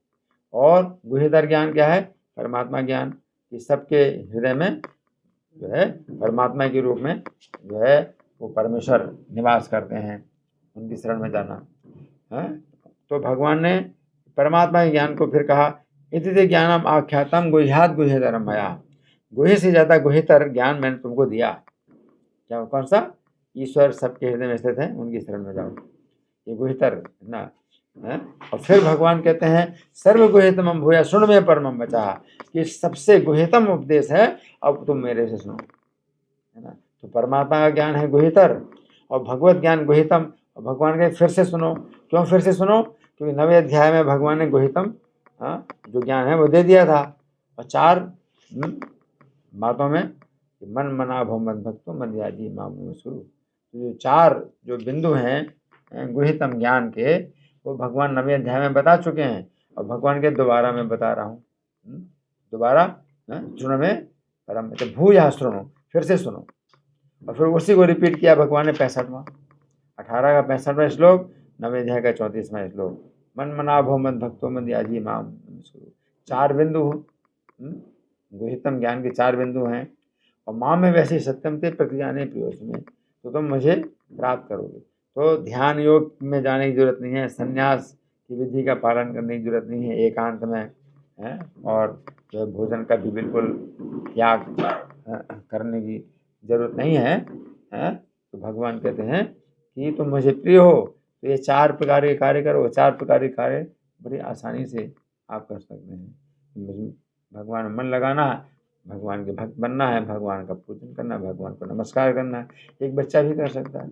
और गुह्यतर ज्ञान क्या है, परमात्मा ज्ञान कि सबके हृदय में जो है परमात्मा के रूप में जो है वो परमेश्वर निवास करते हैं, उनकी शरण में जाना है। तो भगवान ने परमात्मा के ज्ञान को फिर कहा, इति ज्ञानम आख्यातम गुह्यात गुह्यतरम मया, गुह्य से ज़्यादा गुह्यतर ज्ञान मैंने तुमको दिया। क्या, कौन सा? ईश्वर सबके हृदय में स्थित है, उनकी शरण में जाओ, ये गुह्यतर ना है। और फिर भगवान कहते हैं सर्व गुह्यतम भूया सुन में परमम बचा, कि सबसे गुह्यतम उपदेश है, अब तुम मेरे से सुनो, है ना। तो परमात्मा का ज्ञान है गुह्यतर और भगवत ज्ञान गुह्यतम। और भगवान के फिर से सुनो, क्यों फिर से सुनो, क्योंकि 9वें अध्याय में भगवान ने गुह्यतम जो ज्ञान है वो दे दिया था। और 4 बातों में मन मना भव मद भक्तो मदयाजी माम शुरू, तो जो 4 जो बिंदु हैं गुह्यतम ज्ञान के, वो भगवान 9वें अध्याय में बता चुके हैं। और भगवान के दोबारा मैं बता रहा हूँ, दोबारा सुनो में परम, तो भूया सुनो, फिर से सुनो। और फिर उसी को रिपीट किया भगवान ने 65वां 18 का 65वां श्लोक, 9वें अध्याय का 34वां श्लोक, मन मना भव मद भक्तो मदयाजी माम शुरू। 4 बिंदु गुह्यतम ज्ञान के 4 बिंदु हैं। और माँ में वैसे सत्यम थे प्रतिजाने प्रियोस में, तो तुम मुझे प्राप्त करोगे। तो ध्यान योग में जाने की जरूरत नहीं है, संन्यास की विधि का पालन करने की जरूरत नहीं है, एकांत में है। और जो भोजन का भी बिल्कुल त्याग करने की जरूरत नहीं है, तो भगवान कहते हैं कि तुम मुझे प्रिय हो तो ये 4 प्रकार के कार्य करो। 4 प्रकार के कार्य बड़ी आसानी से आप कर सकते हैं। मुझे भगवान में मन लगाना है, भगवान के भक्त बनना है, भगवान का पूजन करना है, भगवान को नमस्कार करना है, एक बच्चा भी कर सकता है।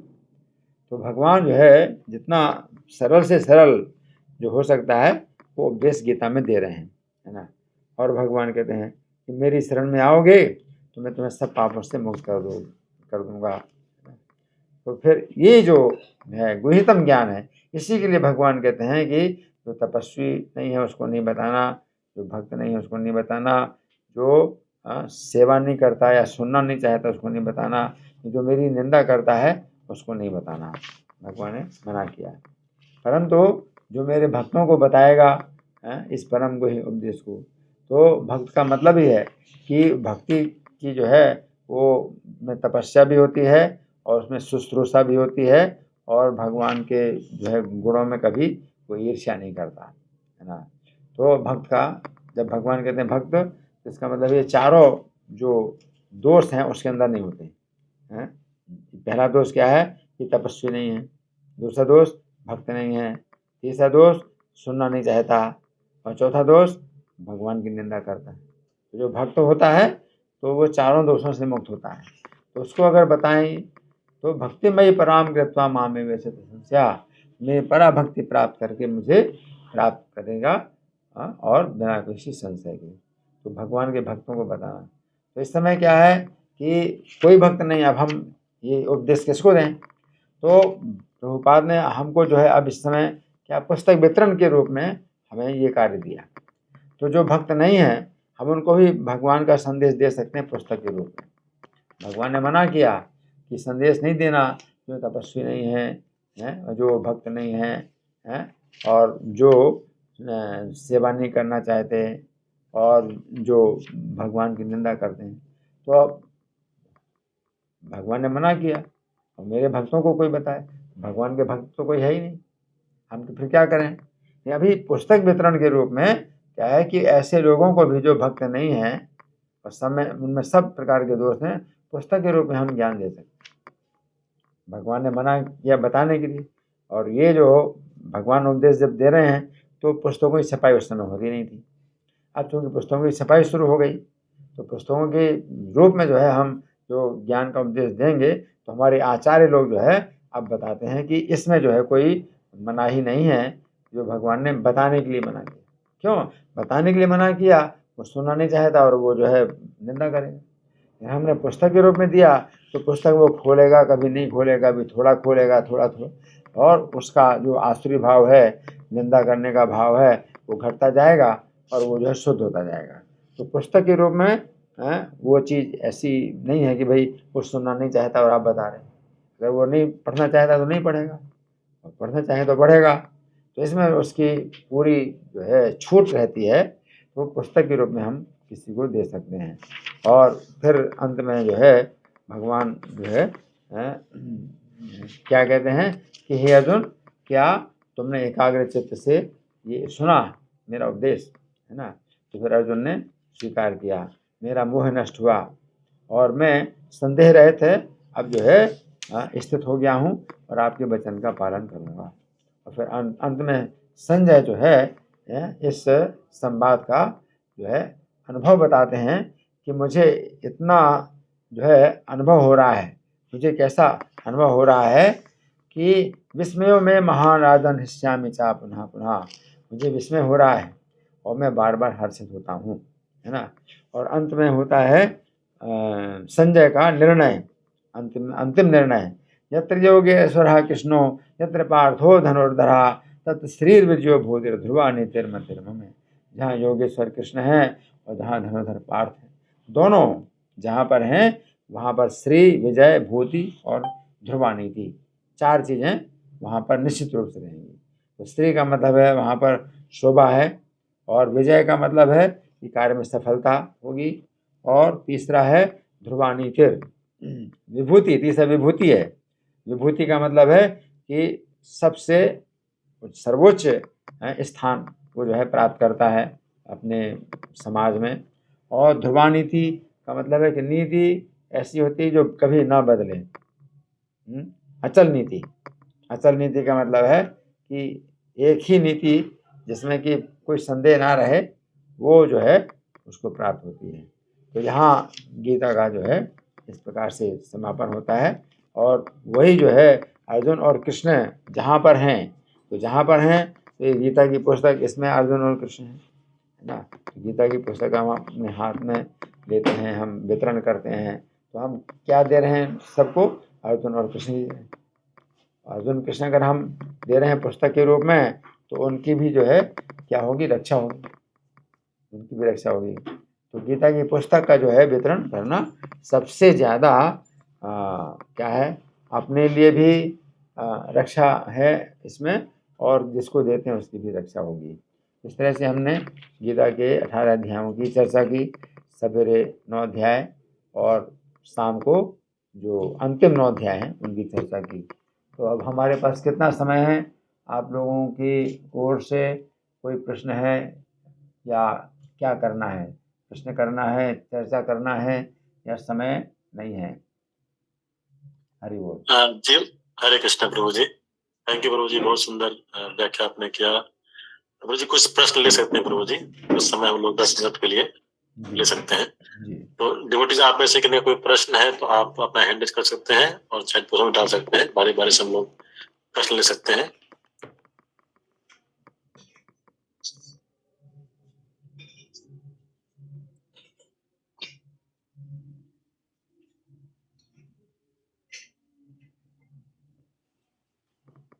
तो भगवान जो है जितना सरल से सरल जो हो सकता है वो उपदेश गीता में दे रहे हैं, है ना। और भगवान कहते हैं कि मेरी शरण में आओगे तो मैं तुम्हें सब पापों से मुक्त कर दूंगा। तो फिर ये जो है गुह्यतम ज्ञान है, इसी के लिए भगवान कहते हैं कि जो तपस्वी नहीं है उसको नहीं बताना, जो भक्त नहीं है उसको नहीं बताना, जो सेवा नहीं करता या सुनना नहीं चाहता उसको नहीं बताना, जो मेरी निंदा करता है उसको नहीं बताना, भगवान ने मना किया है। परंतु जो मेरे भक्तों को बताएगा इस परम गुह्य उपदेश को, तो भक्त का मतलब ही है कि भक्ति की जो है वो में तपस्या भी होती है और उसमें शुश्रूषा भी होती है, और भगवान के जो है गुणों में कभी कोई ईर्ष्या नहीं करता, है ना। तो भक्त का, जब भगवान कहते हैं भक्त, तो इसका मतलब ये चारों जो दोष हैं उसके अंदर नहीं होते हैं। पहला दोष क्या है कि तपस्वी नहीं है, दूसरा दोष भक्त नहीं है, तीसरा दोष सुनना नहीं चाहता, और चौथा दोष भगवान की निंदा करता है। तो जो भक्त होता है तो वो चारों दोषों से मुक्त होता है। तो उसको अगर बताएं तो भक्तिमयी पराम कृत्वा मामे वैसे संस्या, मैं परा भक्ति प्राप्त करके मुझे प्राप्त करेगा, और बिना किसी संशय के। तो भगवान के भक्तों को बताना। तो इस समय क्या है कि कोई भक्त नहीं, अब हम ये उपदेश किसको दें? तो प्रभुपाद ने हमको जो है अब इस समय क्या पुस्तक वितरण के रूप में हमें ये कार्य दिया। तो जो भक्त नहीं है हम उनको भी भगवान का संदेश दे सकते हैं पुस्तक के रूप में। भगवान ने मना किया कि संदेश नहीं देना जो तपस्वी नहीं है, जो भक्त नहीं है, और जो सेवा नहीं करना चाहते और जो भगवान की निंदा करते हैं। तो अब भगवान ने मना किया और मेरे भक्तों को कोई बताए, भगवान के भक्त तो कोई है ही नहीं, हम तो फिर क्या करें? अभी पुस्तक वितरण के रूप में क्या है कि ऐसे लोगों को भी जो भक्त नहीं है और सब में उनमें सब प्रकार के दोष हैं, पुस्तक के रूप में हम ज्ञान दे सकते हैं। भगवान ने मना किया बताने के लिए, और ये जो भगवान उपदेश जब दे रहे हैं तो पुस्तकों की छपाई उस समय होती नहीं थी। अब चूँकि पुस्तकों की छपाई शुरू हो गई तो पुस्तकों के रूप में जो है हम जो ज्ञान का उपदेश देंगे, तो हमारे आचार्य लोग जो है अब बताते हैं कि इसमें जो है कोई मनाही नहीं है, जो भगवान ने बताने के लिए मना किया। क्यों बताने के लिए मना किया? वो सुनना नहीं चाहता और वो जो है निंदा करेगा। हमने पुस्तक के रूप में दिया तो पुस्तक वो खोलेगा, कभी नहीं खोलेगा, कभी थोड़ा खोलेगा, थोड़ा, और उसका जो आसुरी भाव है, निंदा करने का भाव है, वो घटता जाएगा और वो जो है शुद्ध होता जाएगा। तो पुस्तक के रूप में वो चीज़ ऐसी नहीं है कि भाई वो सुनना नहीं चाहता और आप बता रहे हैं। अगर वो नहीं पढ़ना चाहता तो नहीं पढ़ेगा, और पढ़ना चाहे तो पढ़ेगा। तो इसमें उसकी पूरी जो है छूट रहती है, तो पुस्तक के रूप में हम किसी को दे सकते हैं। और फिर अंत में जो है भगवान जो है क्या कहते हैं कि हे अर्जुन, क्या तुमने एकाग्र चित्त से ये सुना मेरा उपदेश, है ना। तो फिर अर्जुन ने स्वीकार किया, मेरा मोह नष्ट हुआ और मैं संदेह रहित है अब जो है स्थित हो गया हूँ और आपके वचन का पालन करूँगा। और फिर अंत में संजय जो है इस संवाद का जो है अनुभव बताते हैं कि मुझे इतना जो है अनुभव हो रहा है, मुझे कैसा अनुभव हो रहा है कि विस्मयों में महान राजन हिस्यामी चा पुनः पुनः, मुझे विस्मय हो रहा है और मैं बार बार हर्षित होता हूँ, है ना। और अंत में होता है संजय का निर्णय, अंतिम निर्णय, यत्र योगेश्वरः कृष्णो यत्र पार्थो धनुर्धरः तत् श्रीर्विजयो भूतिर ध्रुवा नीतिर्मतिर्मम। जहाँ योगेश्वर कृष्ण है और जहाँ धनुर्धर पार्थ है, दोनों जहाँ पर हैं वहाँ पर श्री, विजय, भूति और ध्रुवा नीति, चार चीज़ें वहाँ पर निश्चित रूप से रहेंगी। तो श्री का मतलब है वहाँ पर शोभा है, और विजय का मतलब है कि कार्य में सफलता होगी, और तीसरा है ध्रुवा नीतिर विभूति, तीसरा विभूति है। विभूति का मतलब है कि सबसे सर्वोच्च स्थान वो जो है प्राप्त करता है अपने समाज में। और ध्रुवा नीति का मतलब है कि नीति ऐसी होती है जो कभी ना बदले, अचल नीति। अचल नीति का मतलब है कि एक ही नीति जिसमें कि कोई संदेह ना रहे, वो जो है उसको प्राप्त होती है। तो यहाँ गीता का जो है इस प्रकार से समापन होता है। और वही जो है अर्जुन और कृष्ण जहाँ पर हैं, तो जहाँ पर हैं तो ये गीता की पुस्तक, इसमें अर्जुन और कृष्ण हैं, है ना। तो गीता की पुस्तक हम अपने हाथ में लेते हैं, हम वितरण करते हैं, तो हम क्या दे रहे हैं सबको? अर्जुन और कृष्ण ही दे रहे हैं। अर्जुन कृष्ण अगर हम दे रहे हैं पुस्तक के रूप में, तो उनकी भी जो है क्या होगी? रक्षा होगी, उनकी भी रक्षा होगी। तो गीता की पुस्तक का जो है वितरण करना सबसे ज़्यादा क्या है, अपने लिए भी रक्षा है इसमें, और जिसको देते हैं उसकी भी रक्षा होगी। इस तरह से हमने गीता के 18 अध्यायों की चर्चा की, सवेरे 9 अध्याय और शाम को जो अंतिम 9 अध्याय हैं उनकी चर्चा की। तो अब हमारे पास कितना समय है? आप लोगों की ओर से कोई प्रश्न है या क्या करना है? प्रश्न करना है, चर्चा करना है, या समय नहीं है? हरि बोल। जी, हरे कृष्ण प्रभु जी। थैंक यू प्रभु जी, बहुत सुंदर व्याख्या आपने किया। प्रभु जी कुछ प्रश्न ले सकते हैं प्रभु जी, उस समय हम लोग 10 मिनट के लिए ले सकते हैं। तो डिवोटीज आप में से किन्हीं कोई प्रश्न है तो आप अपना हैंड रेज कर सकते हैं और चैट बॉक्स में डाल सकते हैं। बारी बारी से हम लोग प्रश्न ले सकते हैं।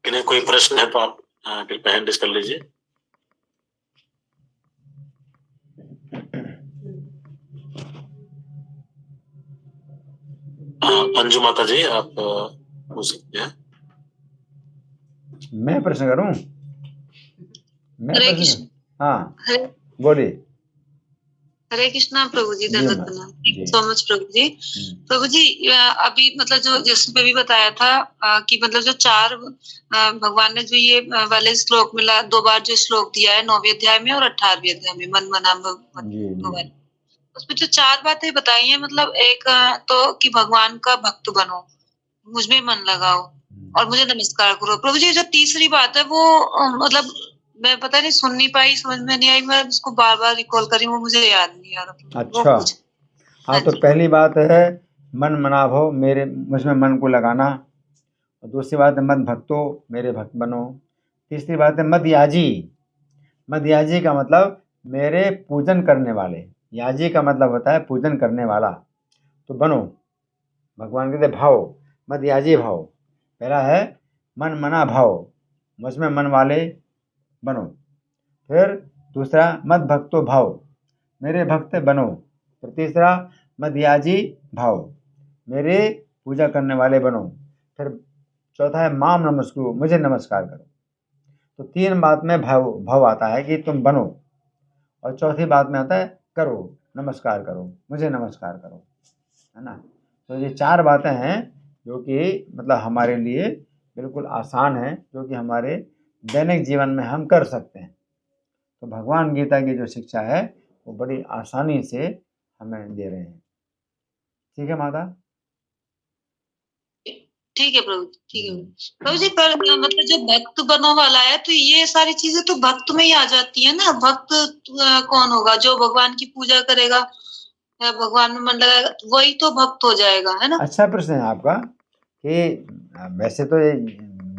किन्हीं कोई प्रश्न है तो आप कृपया हैंड रेज कर लीजिए। अंजू माता जी आप पूछ सकते हैं। मैं प्रश्न करूं? मैं हरे प्रश्न कृष्ण। हाँ, हरे बोलिए। हरे कृष्णा प्रभु जी, जी दंडवत माँ, प्रणाम। जी। सो मच प्रभु जी। प्रभु जी अभी मतलब जो जिसमें भी बताया था कि मतलब जो 4 भगवान ने जो ये वाले श्लोक मिला, 2 बार जो श्लोक दिया है 9वें अध्याय में और 18वें अध्याय में, मन मना भगवान, उसमें जो 4 बातें बताई हैं, मतलब एक तो कि भगवान का भक्त बनो, मुझमें मन लगाओ और मुझे नमस्कार करो। प्रभु जी जो तीसरी बात है वो मतलब मैं पता नहीं सुन नहीं पाई, समझ में नहीं आई, मैं उसको बार बार रिकॉल करी, वो मुझे याद नहीं आ रहा। अच्छा, हाँ, तो पहली बात है मन मना भो, मेरे मुझमें मन को लगाना। और दूसरी बात है मद भक्तो, मेरे भक्त बनो। तीसरी बात है मद याजी। मद याजी का मतलब मेरे पूजन करने वाले। याजी का मतलब होता है पूजन करने वाला। तो बनो, भगवान कहते भाव, मद याजी भाव। पहला है मन मना भाव, मुझमें मन वाले बनो। फिर दूसरा मद भक्तो भाव, मेरे भक्त बनो। फिर तीसरा मदयाजी भाव, मेरे पूजा करने वाले बनो। फिर चौथा है माम नमस्कुरु, मुझे नमस्कार करो। तो 3 बात में भाव आता है कि तुम बनो, और चौथी बात में आता है करो, नमस्कार करो, मुझे नमस्कार करो, है ना। तो ये 4 बातें हैं जो कि मतलब हमारे लिए बिल्कुल आसान है, जो कि हमारे दैनिक जीवन में हम कर सकते हैं। तो भगवान गीता की जो शिक्षा है वो बड़ी आसानी से हमें दे रहे हैं। ठीक है माता? ठीक है प्रभु, ठीक है प्रभु जी। पर मतलब जो भक्त बनो वाला है, तो ये सारी चीजें तो भक्त में ही आ जाती है ना। भक्त कौन होगा? जो भगवान की पूजा करेगा, भगवान में मन लगाएगा, वही तो भक्त हो जाएगा, है ना। अच्छा प्रश्न है आपका कि वैसे तो ये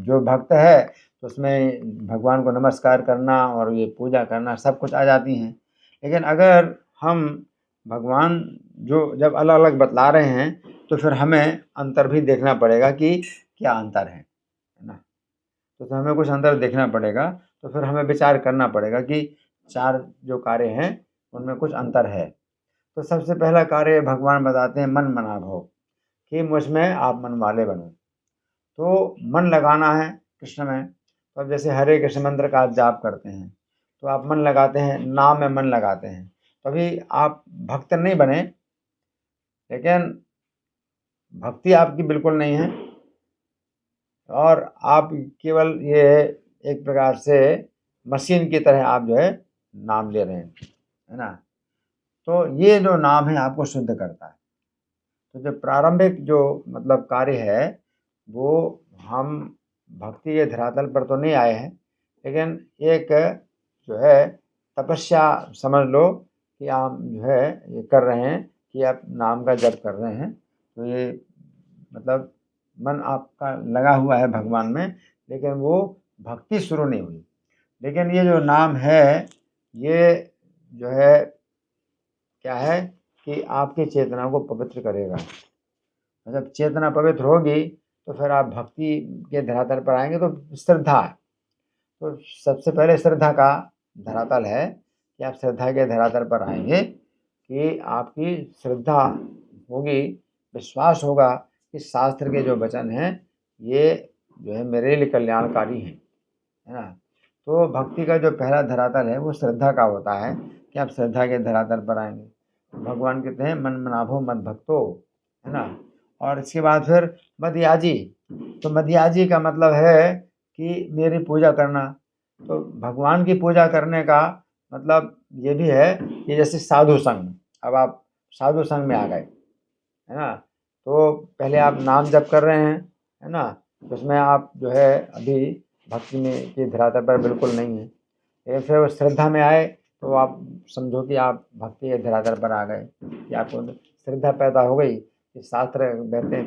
जो भक्त है तो उसमें भगवान को नमस्कार करना और ये पूजा करना सब कुछ आ जाती हैं। लेकिन अगर हम भगवान जो जब अलग अलग बतला रहे हैं तो फिर हमें अंतर भी देखना पड़ेगा कि क्या अंतर है ना। तो हमें कुछ अंतर देखना पड़ेगा, तो फिर हमें विचार करना पड़ेगा कि 4 जो कार्य हैं उनमें कुछ अंतर है। तो सबसे पहला कार्य भगवान बताते हैं मन मना भव, कि मुझमें आप मन वाले बनो। तो मन लगाना है कृष्ण में। तो अब जैसे हरे कृष्ण मंत्र का आप जाप करते हैं तो आप मन लगाते हैं, नाम में मन लगाते हैं, तभी आप भक्त नहीं बने, लेकिन भक्ति आपकी बिल्कुल नहीं है, और आप केवल ये एक प्रकार से मशीन की तरह आप जो है नाम ले रहे हैं, है ना। तो ये जो नाम है आपको शुद्ध करता है। तो जो प्रारंभिक जो मतलब कार्य है वो हम भक्ति के धरातल पर तो नहीं आए हैं, लेकिन एक जो है तपस्या समझ लो कि आप जो है ये कर रहे हैं कि आप नाम का जप कर रहे हैं, तो ये मतलब मन आपका लगा हुआ है भगवान में, लेकिन वो भक्ति शुरू नहीं हुई। लेकिन ये जो नाम है ये जो है क्या है कि आपकी चेतना को पवित्र करेगा। मतलब चेतना पवित्र होगी तो फिर आप भक्ति के धरातल पर आएंगे। तो श्रद्धा, तो सबसे पहले श्रद्धा का धरातल है कि आप श्रद्धा के धरातल पर आएंगे कि आपकी श्रद्धा होगी, विश्वास होगा कि शास्त्र के जो वचन हैं ये जो है मेरे लिए कल्याणकारी हैं, है ना। तो भक्ति का जो पहला धरातल है वो श्रद्धा का होता है कि आप श्रद्धा के धरातल पर आएंगे। भगवान कहते हैं मन मनाभो मद भक्तो, है ना। और इसके बाद फिर मदयाजी, तो मदयाजी का मतलब है कि मेरी पूजा करना। तो भगवान की पूजा करने का मतलब ये भी है कि जैसे साधु संग, अब आप साधु संग में आ गए, है ना, तो पहले आप नाम जप कर रहे हैं, है ना, तो उसमें आप जो है अभी भक्ति में की धरातल पर बिल्कुल नहीं है। लेकिन फिर वो श्रद्धा में आए तो आप समझो कि आप भक्ति के धरातल पर आ गए, कि आपको श्रद्धा पैदा हो गई कि शास्त्र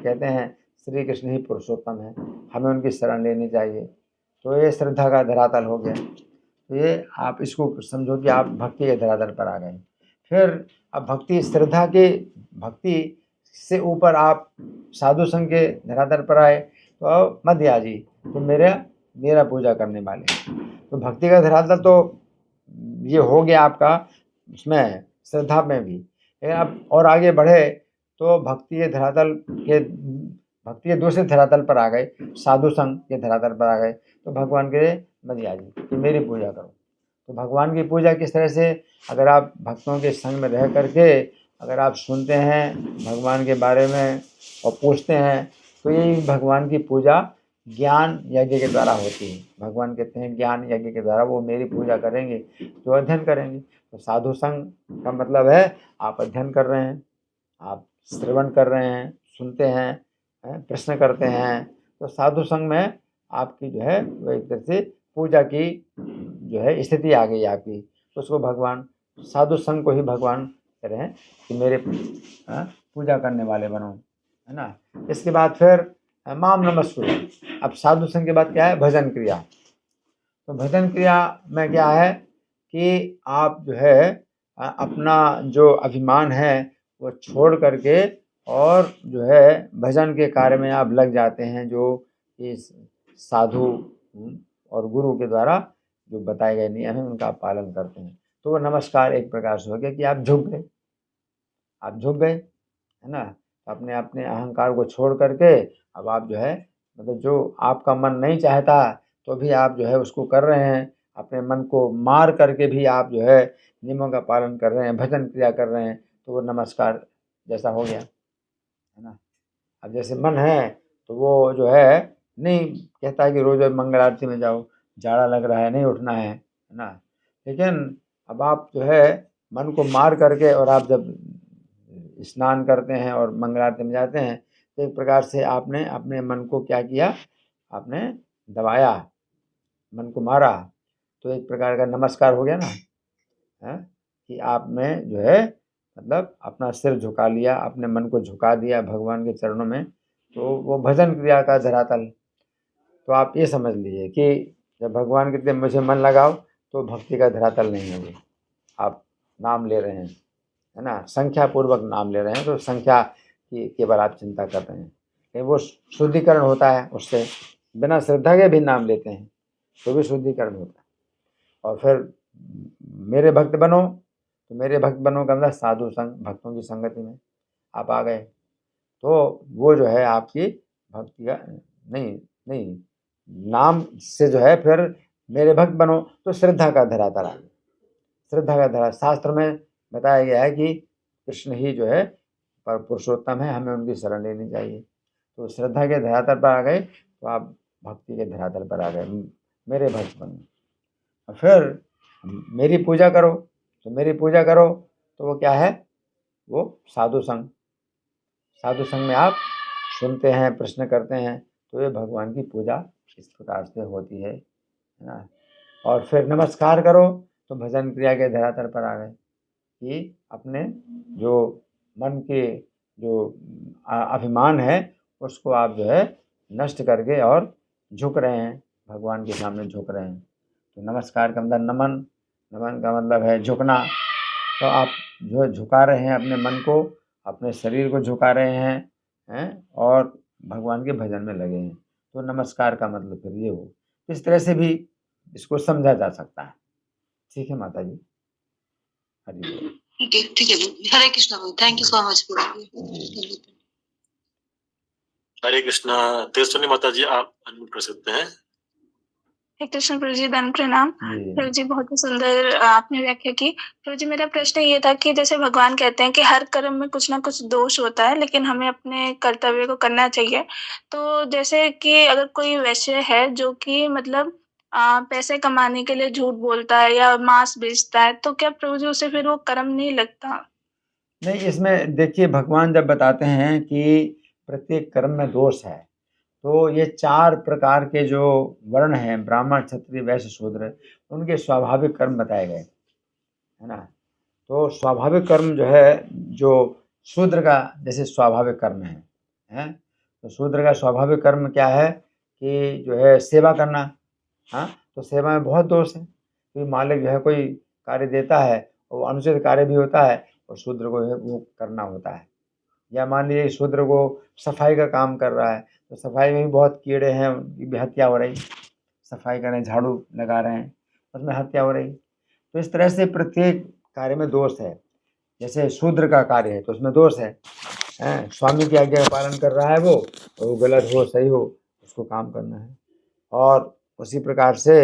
कहते हैं श्री कृष्ण ही पुरुषोत्तम है, हमें उनकी शरण लेनी चाहिए। तो ये श्रद्धा का धरातल हो गया। तो ये आप इसको समझो कि आप भक्ति के धरातल पर आ गए। फिर अब भक्ति श्रद्धा के भक्ति से ऊपर आप साधु संघ के धरातल पर आए तो मदयाजी, तो मेरा पूजा करने वाले। तो भक्ति का धरातल तो ये हो गया आपका उसमें श्रद्धा में भी। लेकिन आप और आगे बढ़े तो भक्ति के दूसरे धरातल पर आ गए, साधु संघ के धरातल पर आ गए। तो भगवान के मदयाजी कि मेरी पूजा करो। तो भगवान की पूजा किस तरह से, अगर आप भक्तों के संग में रह करके अगर आप सुनते हैं भगवान के बारे में और पूछते हैं, तो यही भगवान की पूजा ज्ञान यज्ञ के द्वारा होती है। भगवान कहते हैं ज्ञान यज्ञ के द्वारा वो मेरी पूजा करेंगे जो अध्ययन करेंगे। तो साधु संग का मतलब है आप अध्ययन कर रहे हैं, आप श्रवण कर रहे हैं, सुनते हैं, प्रश्न करते हैं। तो साधु संग में आपकी जो है वो एक तरह से पूजा की जो है स्थिति आ गई आपकी। तो उसको भगवान साधु संग को ही भगवान कह रहे हैं कि मेरे पूजा करने वाले बनो, है ना। इसके बाद फिर माम नमस्कुरु। अब साधु संग के बाद क्या है, भजन क्रिया। तो भजन क्रिया में क्या है कि आप जो है अपना जो अभिमान है वो छोड़ करके और जो है भजन के कार्य में आप लग जाते हैं, जो इस साधु और गुरु के द्वारा जो बताए गए नियम है उनका पालन करते हैं। तो वो नमस्कार एक प्रकार से हो गया कि आप झुक गए, है ना। अपने अपने अहंकार को छोड़ करके अब आप जो है मतलब जो आपका मन नहीं चाहता तो भी आप जो है उसको कर रहे हैं, अपने मन को मार करके भी आप जो है नियमों का पालन कर रहे हैं, भजन क्रिया कर रहे हैं। तो वो नमस्कार जैसा हो गया, है ना। अब जैसे मन है तो वो जो है नहीं कहता है कि रोज मंगल आरती में जाओ, जाड़ा लग रहा है नहीं उठना है ना। लेकिन अब आप जो है मन को मार करके और आप जब स्नान करते हैं और मंगल आरती में जाते हैं तो एक प्रकार से आपने अपने मन को क्या किया, आपने दबाया, मन को मारा। तो एक प्रकार का नमस्कार हो गया ना, है कि आपने जो है मतलब अपना सिर झुका लिया, अपने मन को झुका दिया भगवान के चरणों में। तो वो भजन क्रिया का धरातल। तो आप ये समझ लीजिए कि जब भगवान कहते मुझे मन लगाओ तो भक्ति का धरातल नहीं है, आप नाम ले रहे हैं, है ना, संख्या पूर्वक नाम ले रहे हैं। तो संख्या की केवल आप चिंता कर रहे हैं, वो शुद्धिकरण होता है उससे। बिना श्रद्धा के भी नाम लेते हैं तो भी शुद्धिकरण होता है। और फिर मेरे भक्त बनो, तो मेरे भक्त बनो का मतलब साधु संग, भक्तों की संगति में आप आ गए। तो वो जो है आपकी भक्ति का नहीं नाम से जो है फिर मेरे भक्त बनो तो श्रद्धा का धरातल आ गया। श्रद्धा का धरा शास्त्र में बताया गया है कि कृष्ण ही जो है पर पुरुषोत्तम है, हमें उनकी शरण लेनी चाहिए। तो श्रद्धा के धरातल पर आ गए तो आप भक्ति के धरातल पर आ गए, मेरे भक्त बनो। फिर मेरी पूजा करो, तो मेरी पूजा करो तो वो क्या है, वो साधु संग। साधु संग में आप सुनते हैं, प्रश्न करते हैं। तो ये भगवान की पूजा इस प्रकार से होती है ना। और फिर नमस्कार करो, तो भजन क्रिया के धरातल पर आ गए कि अपने जो मन के जो अभिमान है उसको आप जो है नष्ट करके और झुक रहे हैं, भगवान के सामने झुक रहे हैं। तो नमस्कार का मतलब नमन, नमन का मतलब है झुकना। तो आप जो है झुका रहे हैं अपने मन को, अपने शरीर को झुका रहे हैं और भगवान के भजन में लगे हैं। तो नमस्कार का मतलब फिर ये हो, इस तरह से भी इसको समझा जा सकता है। ठीक है माता जी, हरि बोल। ठीक है, हरे कृष्णा प्रभु, थैंक यू सो मच प्रभु। हरे कृष्णा। तेजस्विनी माता जी, आप अनम्यूट कर सकते हैं। हरे कृष्ण प्रभु जी, धन प्रणाम। प्रभु जी बहुत ही सुंदर आपने व्याख्या की। प्रभु जी मेरा प्रश्न ये था कि जैसे भगवान कहते हैं कि हर कर्म में कुछ ना कुछ दोष होता है, लेकिन हमें अपने कर्तव्य को करना चाहिए। तो जैसे कि अगर कोई वैश्य है जो कि मतलब पैसे कमाने के लिए झूठ बोलता है या मांस बेचता है, तो क्या प्रभु जी उसे फिर वो कर्म नहीं लगता? नहीं, इसमें देखिए भगवान जब बताते हैं कि प्रत्येक कर्म में दोष है, तो ये 4 प्रकार के जो वर्ण हैं, ब्राह्मण, क्षत्रिय, वैश्य, शूद्र, उनके स्वाभाविक कर्म बताए गए, है ना। तो स्वाभाविक कर्म जो है, जो शूद्र का जैसे स्वाभाविक कर्म है, तो शूद्र का स्वाभाविक कर्म क्या है कि जो है सेवा करना। हाँ, तो सेवा में बहुत दोष है। कोई मालिक जो है कोई कार्य देता है और वो अनुचित कार्य भी होता है और शूद्र को वो करना होता है। या मान लीजिए शूद्र को सफाई का काम कर रहा है, तो सफाई में भी बहुत कीड़े हैं, उनकी भी हत्या हो रही। सफाई कर रहे हैं, झाड़ू लगा रहे हैं, उसमें हत्या हो रही। तो इस तरह से प्रत्येक कार्य में दोष है। जैसे शूद्र का कार्य है तो उसमें दोष है, स्वामी की आज्ञा का पालन कर रहा है वो, तो वो गलत हो सही हो उसको काम करना है। और उसी प्रकार से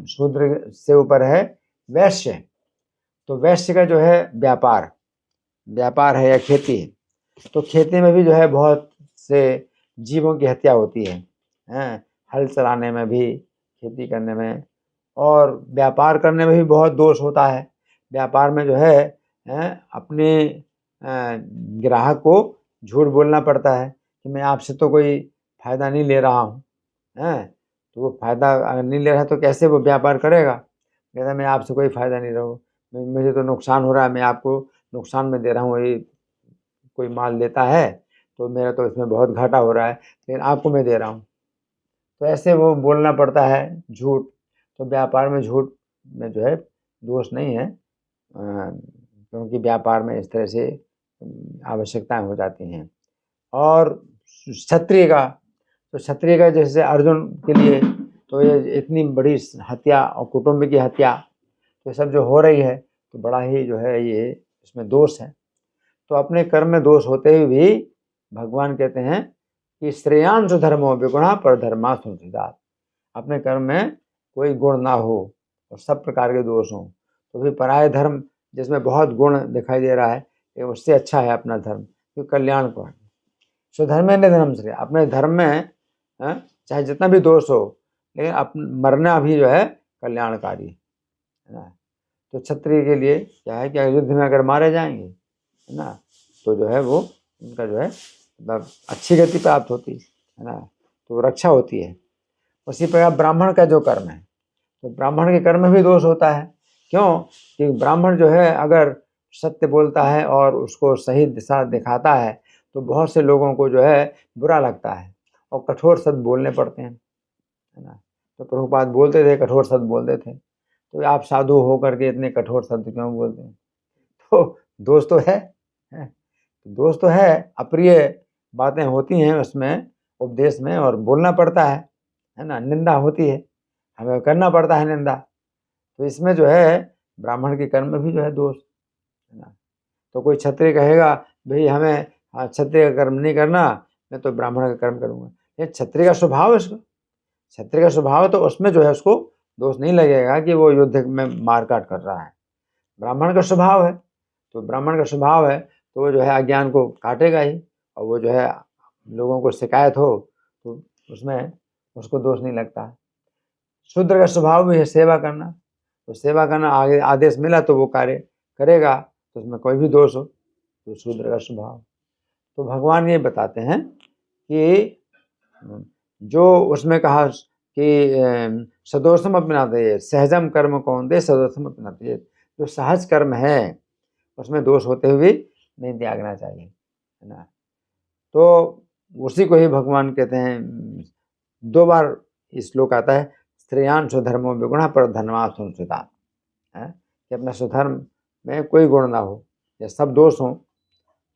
शूद्र से ऊपर है वैश्य। तो वैश्य का जो है व्यापार है या खेती है, तो खेती में भी जो है बहुत से जीवों की हत्या होती है, हल चलाने में भी, खेती करने में, और व्यापार करने में भी बहुत दोष होता है। व्यापार में जो है अपने ग्राहक को झूठ बोलना पड़ता है कि मैं आपसे तो कोई फ़ायदा नहीं ले रहा हूँ, तो वो फ़ायदा अगर नहीं ले रहा है तो कैसे वो व्यापार करेगा। कहता मैं आपसे कोई फ़ायदा नहीं रहा हूँ, मुझे तो नुकसान हो रहा है, मैं आपको नुकसान में दे रहा हूँ। ये कोई माल लेता है तो मेरा तो इसमें बहुत घाटा हो रहा है, लेकिन आपको मैं दे रहा हूँ। तो ऐसे वो बोलना पड़ता है झूठ। तो व्यापार में झूठ में जो है दोष नहीं है, क्योंकि व्यापार में इस तरह से आवश्यकताएं हो जाती हैं। और क्षत्रिय का जैसे अर्जुन के लिए तो ये इतनी बड़ी हत्या और कुटुंब की हत्या, तो सब जो हो रही है तो बड़ा ही जो है ये इसमें दोष है। तो अपने कर्म में दोष होते हुए भी भगवान कहते हैं कि श्रेयांश धर्मो विगुणा पर धर्मा संसिद्धात्। अपने कर्म में कोई गुण ना हो और सब प्रकार के दोष हों, तो भी पराय धर्म जिसमें बहुत गुण दिखाई दे रहा है उससे अच्छा है अपना धर्म, क्योंकि कल्याण को है। स्वधर्म निधनम श्रेय। अपने धर्म में चाहे जितना भी दोष हो, लेकिन मरना भी जो है कल्याणकारी है ना। तो क्षत्रिय के लिए क्या है कि युद्ध में अगर मारे जाएंगे, है ना, तो जो है वो उनका जो है मतलब अच्छी गति प्राप्त होती है ना, तो रक्षा होती है। उसी प्रकार ब्राह्मण का जो कर्म है, तो ब्राह्मण के कर्म में भी दोष होता है। क्यों कि ब्राह्मण जो है अगर सत्य बोलता है और उसको सही दिशा दिखाता है तो बहुत से लोगों को जो है बुरा लगता है और कठोर शब्द बोलने पड़ते हैं, है ना। तो प्रभुपाद बोलते थे, कठोर शब्द बोलते थे, तो आप साधु होकर के इतने कठोर शब्द क्यों बोलते हैं। तो दोष तो है, दोष तो है, अप्रिय बातें होती हैं उसमें उपदेश में और बोलना पड़ता है ना, निंदा होती है, हमें करना पड़ता है निंदा। तो इसमें जो है ब्राह्मण के कर्म में भी जो है दोष है ना। तो कोई क्षत्रिय कहेगा भाई हमें क्षत्रिय का कर्म नहीं करना, मैं तो ब्राह्मण का कर्म करूँगा, ये क्षत्रिय का स्वभाव है। उसको क्षत्रिय का स्वभाव तो उसमें जो है उसको दोष नहीं लगेगा कि वो युद्ध में मारकाट कर रहा है। ब्राह्मण का स्वभाव है, तो ब्राह्मण का स्वभाव है तो वो जो है अज्ञान को काटेगा ही, और वो जो है लोगों को शिकायत हो तो उसमें उसको दोष नहीं लगता। शूद्र का स्वभाव भी है सेवा करना, तो सेवा करना आगे आदेश मिला तो वो कार्य करेगा, तो उसमें कोई भी दोष हो तो शूद्र का स्वभाव। तो भगवान ये बताते हैं कि जो उसमें कहा कि सदोषम अपनाते, सहजम कर्म कौन्ते सदोषम अपनाते, जो सहज कर्म है उसमें दोष होते हुए नहीं त्यागना चाहिए, है ना। तो उसी को ही भगवान कहते हैं, 2 बार श्लोक आता है, श्रेयान स्वधर्मो विगुणः पर धनवा संस्कृता, है कि अपना स्वधर्म में कोई गुण ना हो या सब दोष हो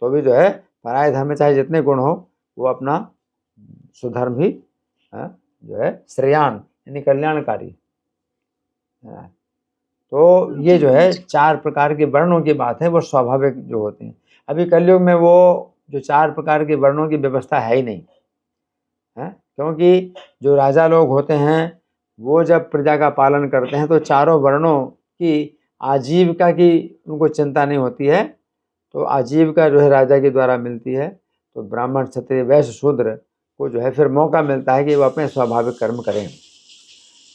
तो भी जो है पराय धर्म में चाहे जितने गुण हो वो अपना स्वधर्म ही जो है श्रेयान यानी कल्याणकारी, है। तो ये जो है 4 प्रकार के वर्णों की बात है, वो स्वाभाविक जो होते हैं। अभी कलयुग में वो जो 4 प्रकार के वर्णों की व्यवस्था है ही नहीं, है, क्योंकि जो राजा लोग होते हैं वो जब प्रजा का पालन करते हैं तो चारों वर्णों की आजीविका की उनको चिंता नहीं होती है, तो आजीविका जो है राजा के द्वारा मिलती है। तो ब्राह्मण क्षत्रिय वैश्य शूद्र को जो है फिर मौका मिलता है कि वो अपने स्वाभाविक कर्म करें।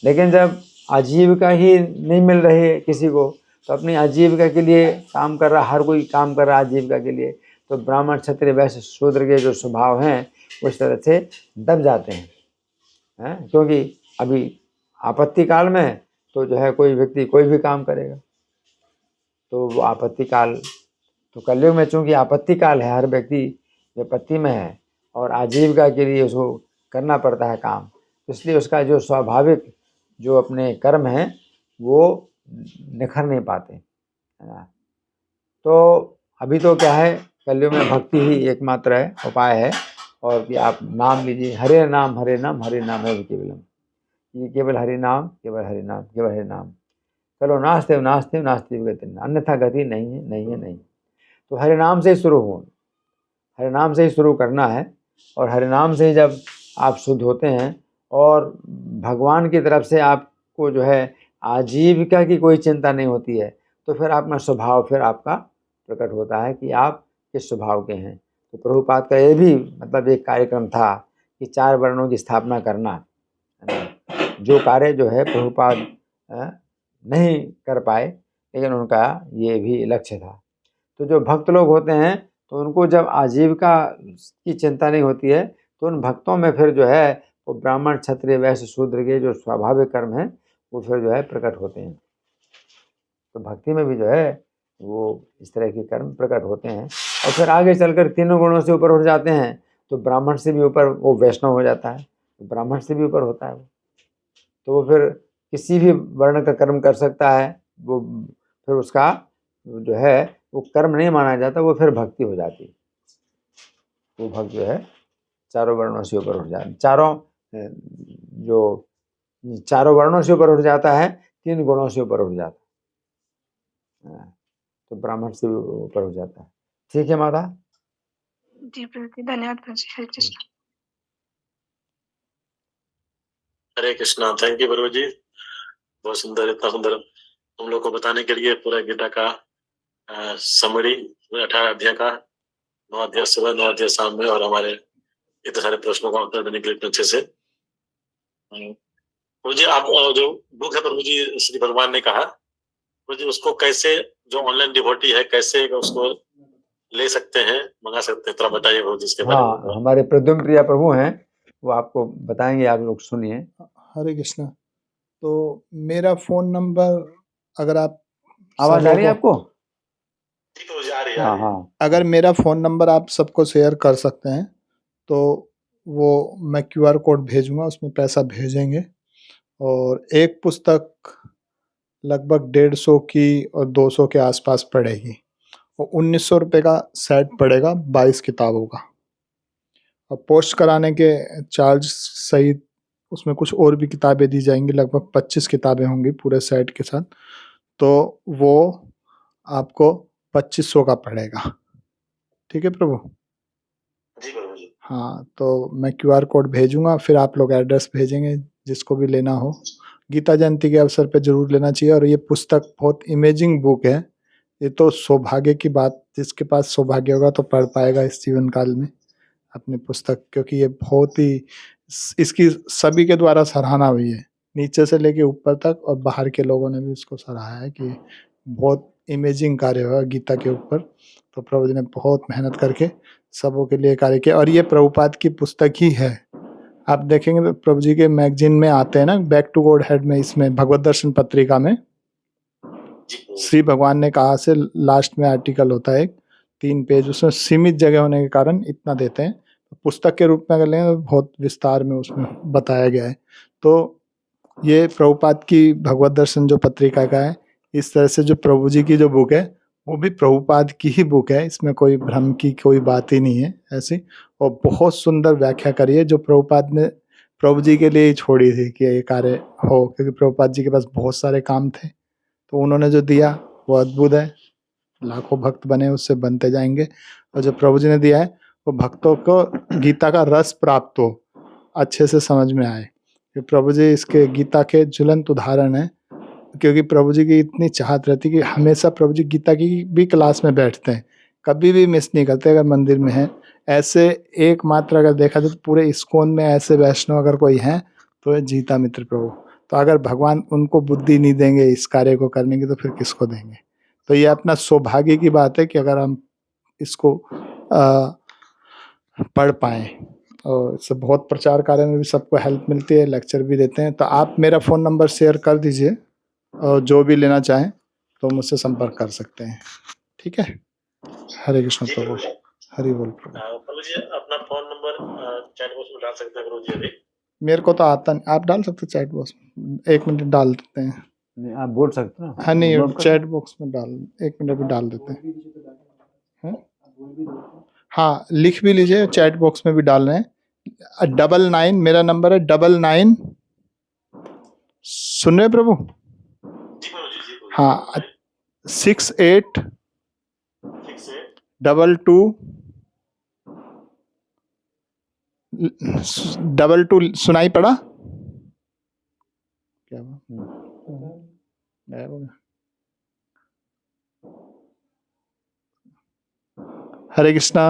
लेकिन जब आजीविका ही नहीं मिल रही है किसी को, तो अपनी आजीविका के लिए काम कर रहा, हर कोई काम कर रहा आजीविका के लिए, तो ब्राह्मण क्षत्रिय वैश्य शूद्र के जो स्वभाव हैं उस तरह से दब जाते हैं, क्योंकि अभी आपत्ति काल में तो जो है कोई व्यक्ति कोई भी काम करेगा, तो वो आपत्ति काल, तो कलयुग में चूँकि आपत्ति काल है, हर व्यक्ति विपत्ति में है और आजीविका के लिए उसको करना पड़ता है काम, इसलिए उसका जो स्वाभाविक जो अपने कर्म हैं वो निखर नहीं पाते, है ना। तो अभी तो क्या है, कलयुग में भक्ति ही एकमात्र है, उपाय है, और कि आप नाम लीजिए, हरे नाम हरे नाम हरे नाम है केवलम, ये केवल हरि नाम केवल हरि नाम केवल हरि नाम, चलो नास्ते नास्ते नास्ते गति, अन्यथा गति नहीं है नहीं है नहीं। तो हरि नाम से ही शुरू हो, हरि नाम से ही शुरू करना है, और हरि नाम से ही जब आप शुद्ध होते हैं और भगवान की तरफ से आपको जो है आजीविका की कोई चिंता नहीं होती है, तो फिर अपना स्वभाव फिर आपका प्रकट होता है कि आप किस स्वभाव के हैं। तो प्रभुपाद का ये भी मतलब एक कार्यक्रम था कि 4 वर्णों की स्थापना करना, है ना, जो कार्य जो है प्रभुपाद नहीं कर पाए, लेकिन उनका ये भी लक्ष्य था। तो जो भक्त लोग होते हैं तो उनको जब आजीविका की चिंता नहीं होती है, तो उन भक्तों में फिर जो है वो ब्राह्मण क्षत्रिय वैश्य शूद्र के जो स्वाभाविक कर्म हैं वो फिर जो है प्रकट होते हैं। तो भक्ति में भी जो है वो इस तरह के कर्म प्रकट होते हैं, और फिर आगे चलकर 3 गुणों से ऊपर उठ जाते हैं, तो ब्राह्मण से भी ऊपर वो वैष्णव हो जाता है, तो ब्राह्मण से भी ऊपर होता है वो, तो वो फिर किसी भी वर्ण का कर्म कर सकता है, वो फिर उसका जो है वो कर्म नहीं माना जाता, वो फिर भक्ति हो जाती, वो भक्त जो है 4 वर्णों से ऊपर उठ जाता, चारों वर्णों से ऊपर उठ जाता है, 3 गुणों से ऊपर उठ जाता है, तो ब्राह्मण से भी ऊपर हो जाता है। ठीक है माता जी प्रभु जी, धन्यवाद प्रभु जी। हरे कृष्ण। हरे कृष्णा। थैंक यू प्रभु जी, बहुत सुंदर, इतना सुंदर हम लोग को बताने के लिए पूरा गीता का समरी 18 अध्याय का, 9 अध्याय सुबह 9 अध्याय शाम में, और हमारे इतने सारे प्रश्नों का उत्तर देने के लिए अच्छे से। प्रभु जी आप जो बुक है प्रभु जी श्री भगवान ने कहा, प्रभु जी उसको कैसे, जो ऑनलाइन डिवोटी है कैसे उसको ले सकते हैं, मंगा सकते हैं, थोड़ा बताइए प्रभु जी इसके बारे में। हाँ, हमारे प्रद्युम्न प्रिया प्रभु हैं, वो आपको बताएंगे, आप लोग सुनिए। हरे कृष्णा। तो मेरा फोन नंबर, अगर आप आवाज आ रही है आपको? ठीक है, आ रही है। हाँ हाँ, अगर मेरा फोन नंबर आप सबको शेयर कर सकते हैं तो वो मैं QR कोड भेजूंगा, उसमें पैसा भेजेंगे, और एक पुस्तक लगभग 150 की और 200 के आसपास पड़ेगी, और 1900 रुपये का सेट पड़ेगा 22 किताबों का, और पोस्ट कराने के चार्ज सहित उसमें कुछ और भी किताबें दी जाएंगी, लगभग 25 किताबें होंगी पूरे सेट के साथ, तो वो आपको 2500 का पड़ेगा। ठीक है प्रभु जी प्रभु जी। हाँ, तो मैं QR कोड भेजूंगा, फिर आप लोग एड्रेस भेजेंगे, जिसको भी लेना हो गीता जयंती के अवसर पे जरूर लेना चाहिए। और ये पुस्तक बहुत इमेजिंग बुक है, ये तो सौभाग्य की बात, जिसके पास सौभाग्य होगा तो पढ़ पाएगा इस जीवन काल में अपनी पुस्तक, क्योंकि ये बहुत ही, इसकी सभी के द्वारा सराहना हुई है, नीचे से लेके ऊपर तक, और बाहर के लोगों ने भी इसको सराहा है कि बहुत इमेजिंग कार्य हुआ गीता के ऊपर। तो प्रभु जी ने बहुत मेहनत करके सबों के लिए कार्य किया, और ये प्रभुपाद की पुस्तक ही है, आप देखेंगे तो प्रभु जी के मैगजीन में आते हैं ना, बैक टू गॉड हेड में, इसमें भगवत दर्शन पत्रिका में श्री भगवान ने कहा से लास्ट में आर्टिकल होता है 3 पेज, उसमें सीमित जगह होने के कारण इतना देते हैं। पुस्तक के रूप में अगर लें तो बहुत विस्तार में उसमें बताया गया है। तो ये प्रभुपाद की भगवत दर्शन जो पत्रिका का है, इस तरह से जो प्रभु जी की जो बुक है वो भी प्रभुपाद की ही बुक है, इसमें कोई भ्रम की कोई बात ही नहीं है ऐसी। और बहुत सुंदर व्याख्या करी है जो प्रभुपाद ने प्रभु जी के लिए ही छोड़ी थी कि ये कार्य हो, क्योंकि प्रभुपाद जी के पास बहुत सारे काम थे, तो उन्होंने जो दिया वो अद्भुत है। लाखों भक्त बने, उससे बनते जाएंगे। और जो प्रभु जी ने दिया है वो भक्तों को गीता का रस प्राप्त हो, अच्छे से समझ में आए। कि प्रभु जी इसके गीता के ज्वलंत उदाहरण है, क्योंकि प्रभु जी की इतनी चाहत रहती कि हमेशा प्रभु जी गीता की भी क्लास में बैठते हैं, कभी भी मिस नहीं करते अगर मंदिर में है। ऐसे एकमात्र अगर देखा जाए तो पूरे इस्कॉन में ऐसे वैष्णव अगर कोई हैं तो ये जीता मित्र प्रभु। तो अगर भगवान उनको बुद्धि नहीं देंगे इस कार्य को करने की तो फिर किसको देंगे। तो ये अपना सौभाग्य की बात है कि अगर हम इसको पढ़ पाएँ, और इससे बहुत प्रचार कार्य में भी सबको हेल्प मिलती है, लेक्चर भी देते हैं। तो आप मेरा फ़ोन नंबर शेयर कर दीजिए और जो भी लेना चाहें तो मुझसे संपर्क कर सकते हैं, ठीक है। हरे कृष्ण प्रभु, हरि बोल प्रभु। प्रभु जी अपना फोन नंबर चैट बॉक्स में डाल सकते हैं प्रभु जी अभी? मेरे को तो आता नहीं, आप डाल सकते चैट बॉक्स में, 1 मिनट डाल देते हैं। नहीं, आप बोल सकते हो। हाँ नहीं, नोट कर- चैट बॉक्स में डाल 1 मिनट भी डाल देते हैं। हैं? हाँ लिख भी लीजिए, चैट बॉक्स में भी डाल रहे हैं। 99 मेरा नंबर है, 99 सुन रहे प्रभु? जी प्रभु जी, जी प्रभु जी। हाँ 68 22 22 सुनाई पड़ा क्या? गायब हो गया। हरे कृष्णा।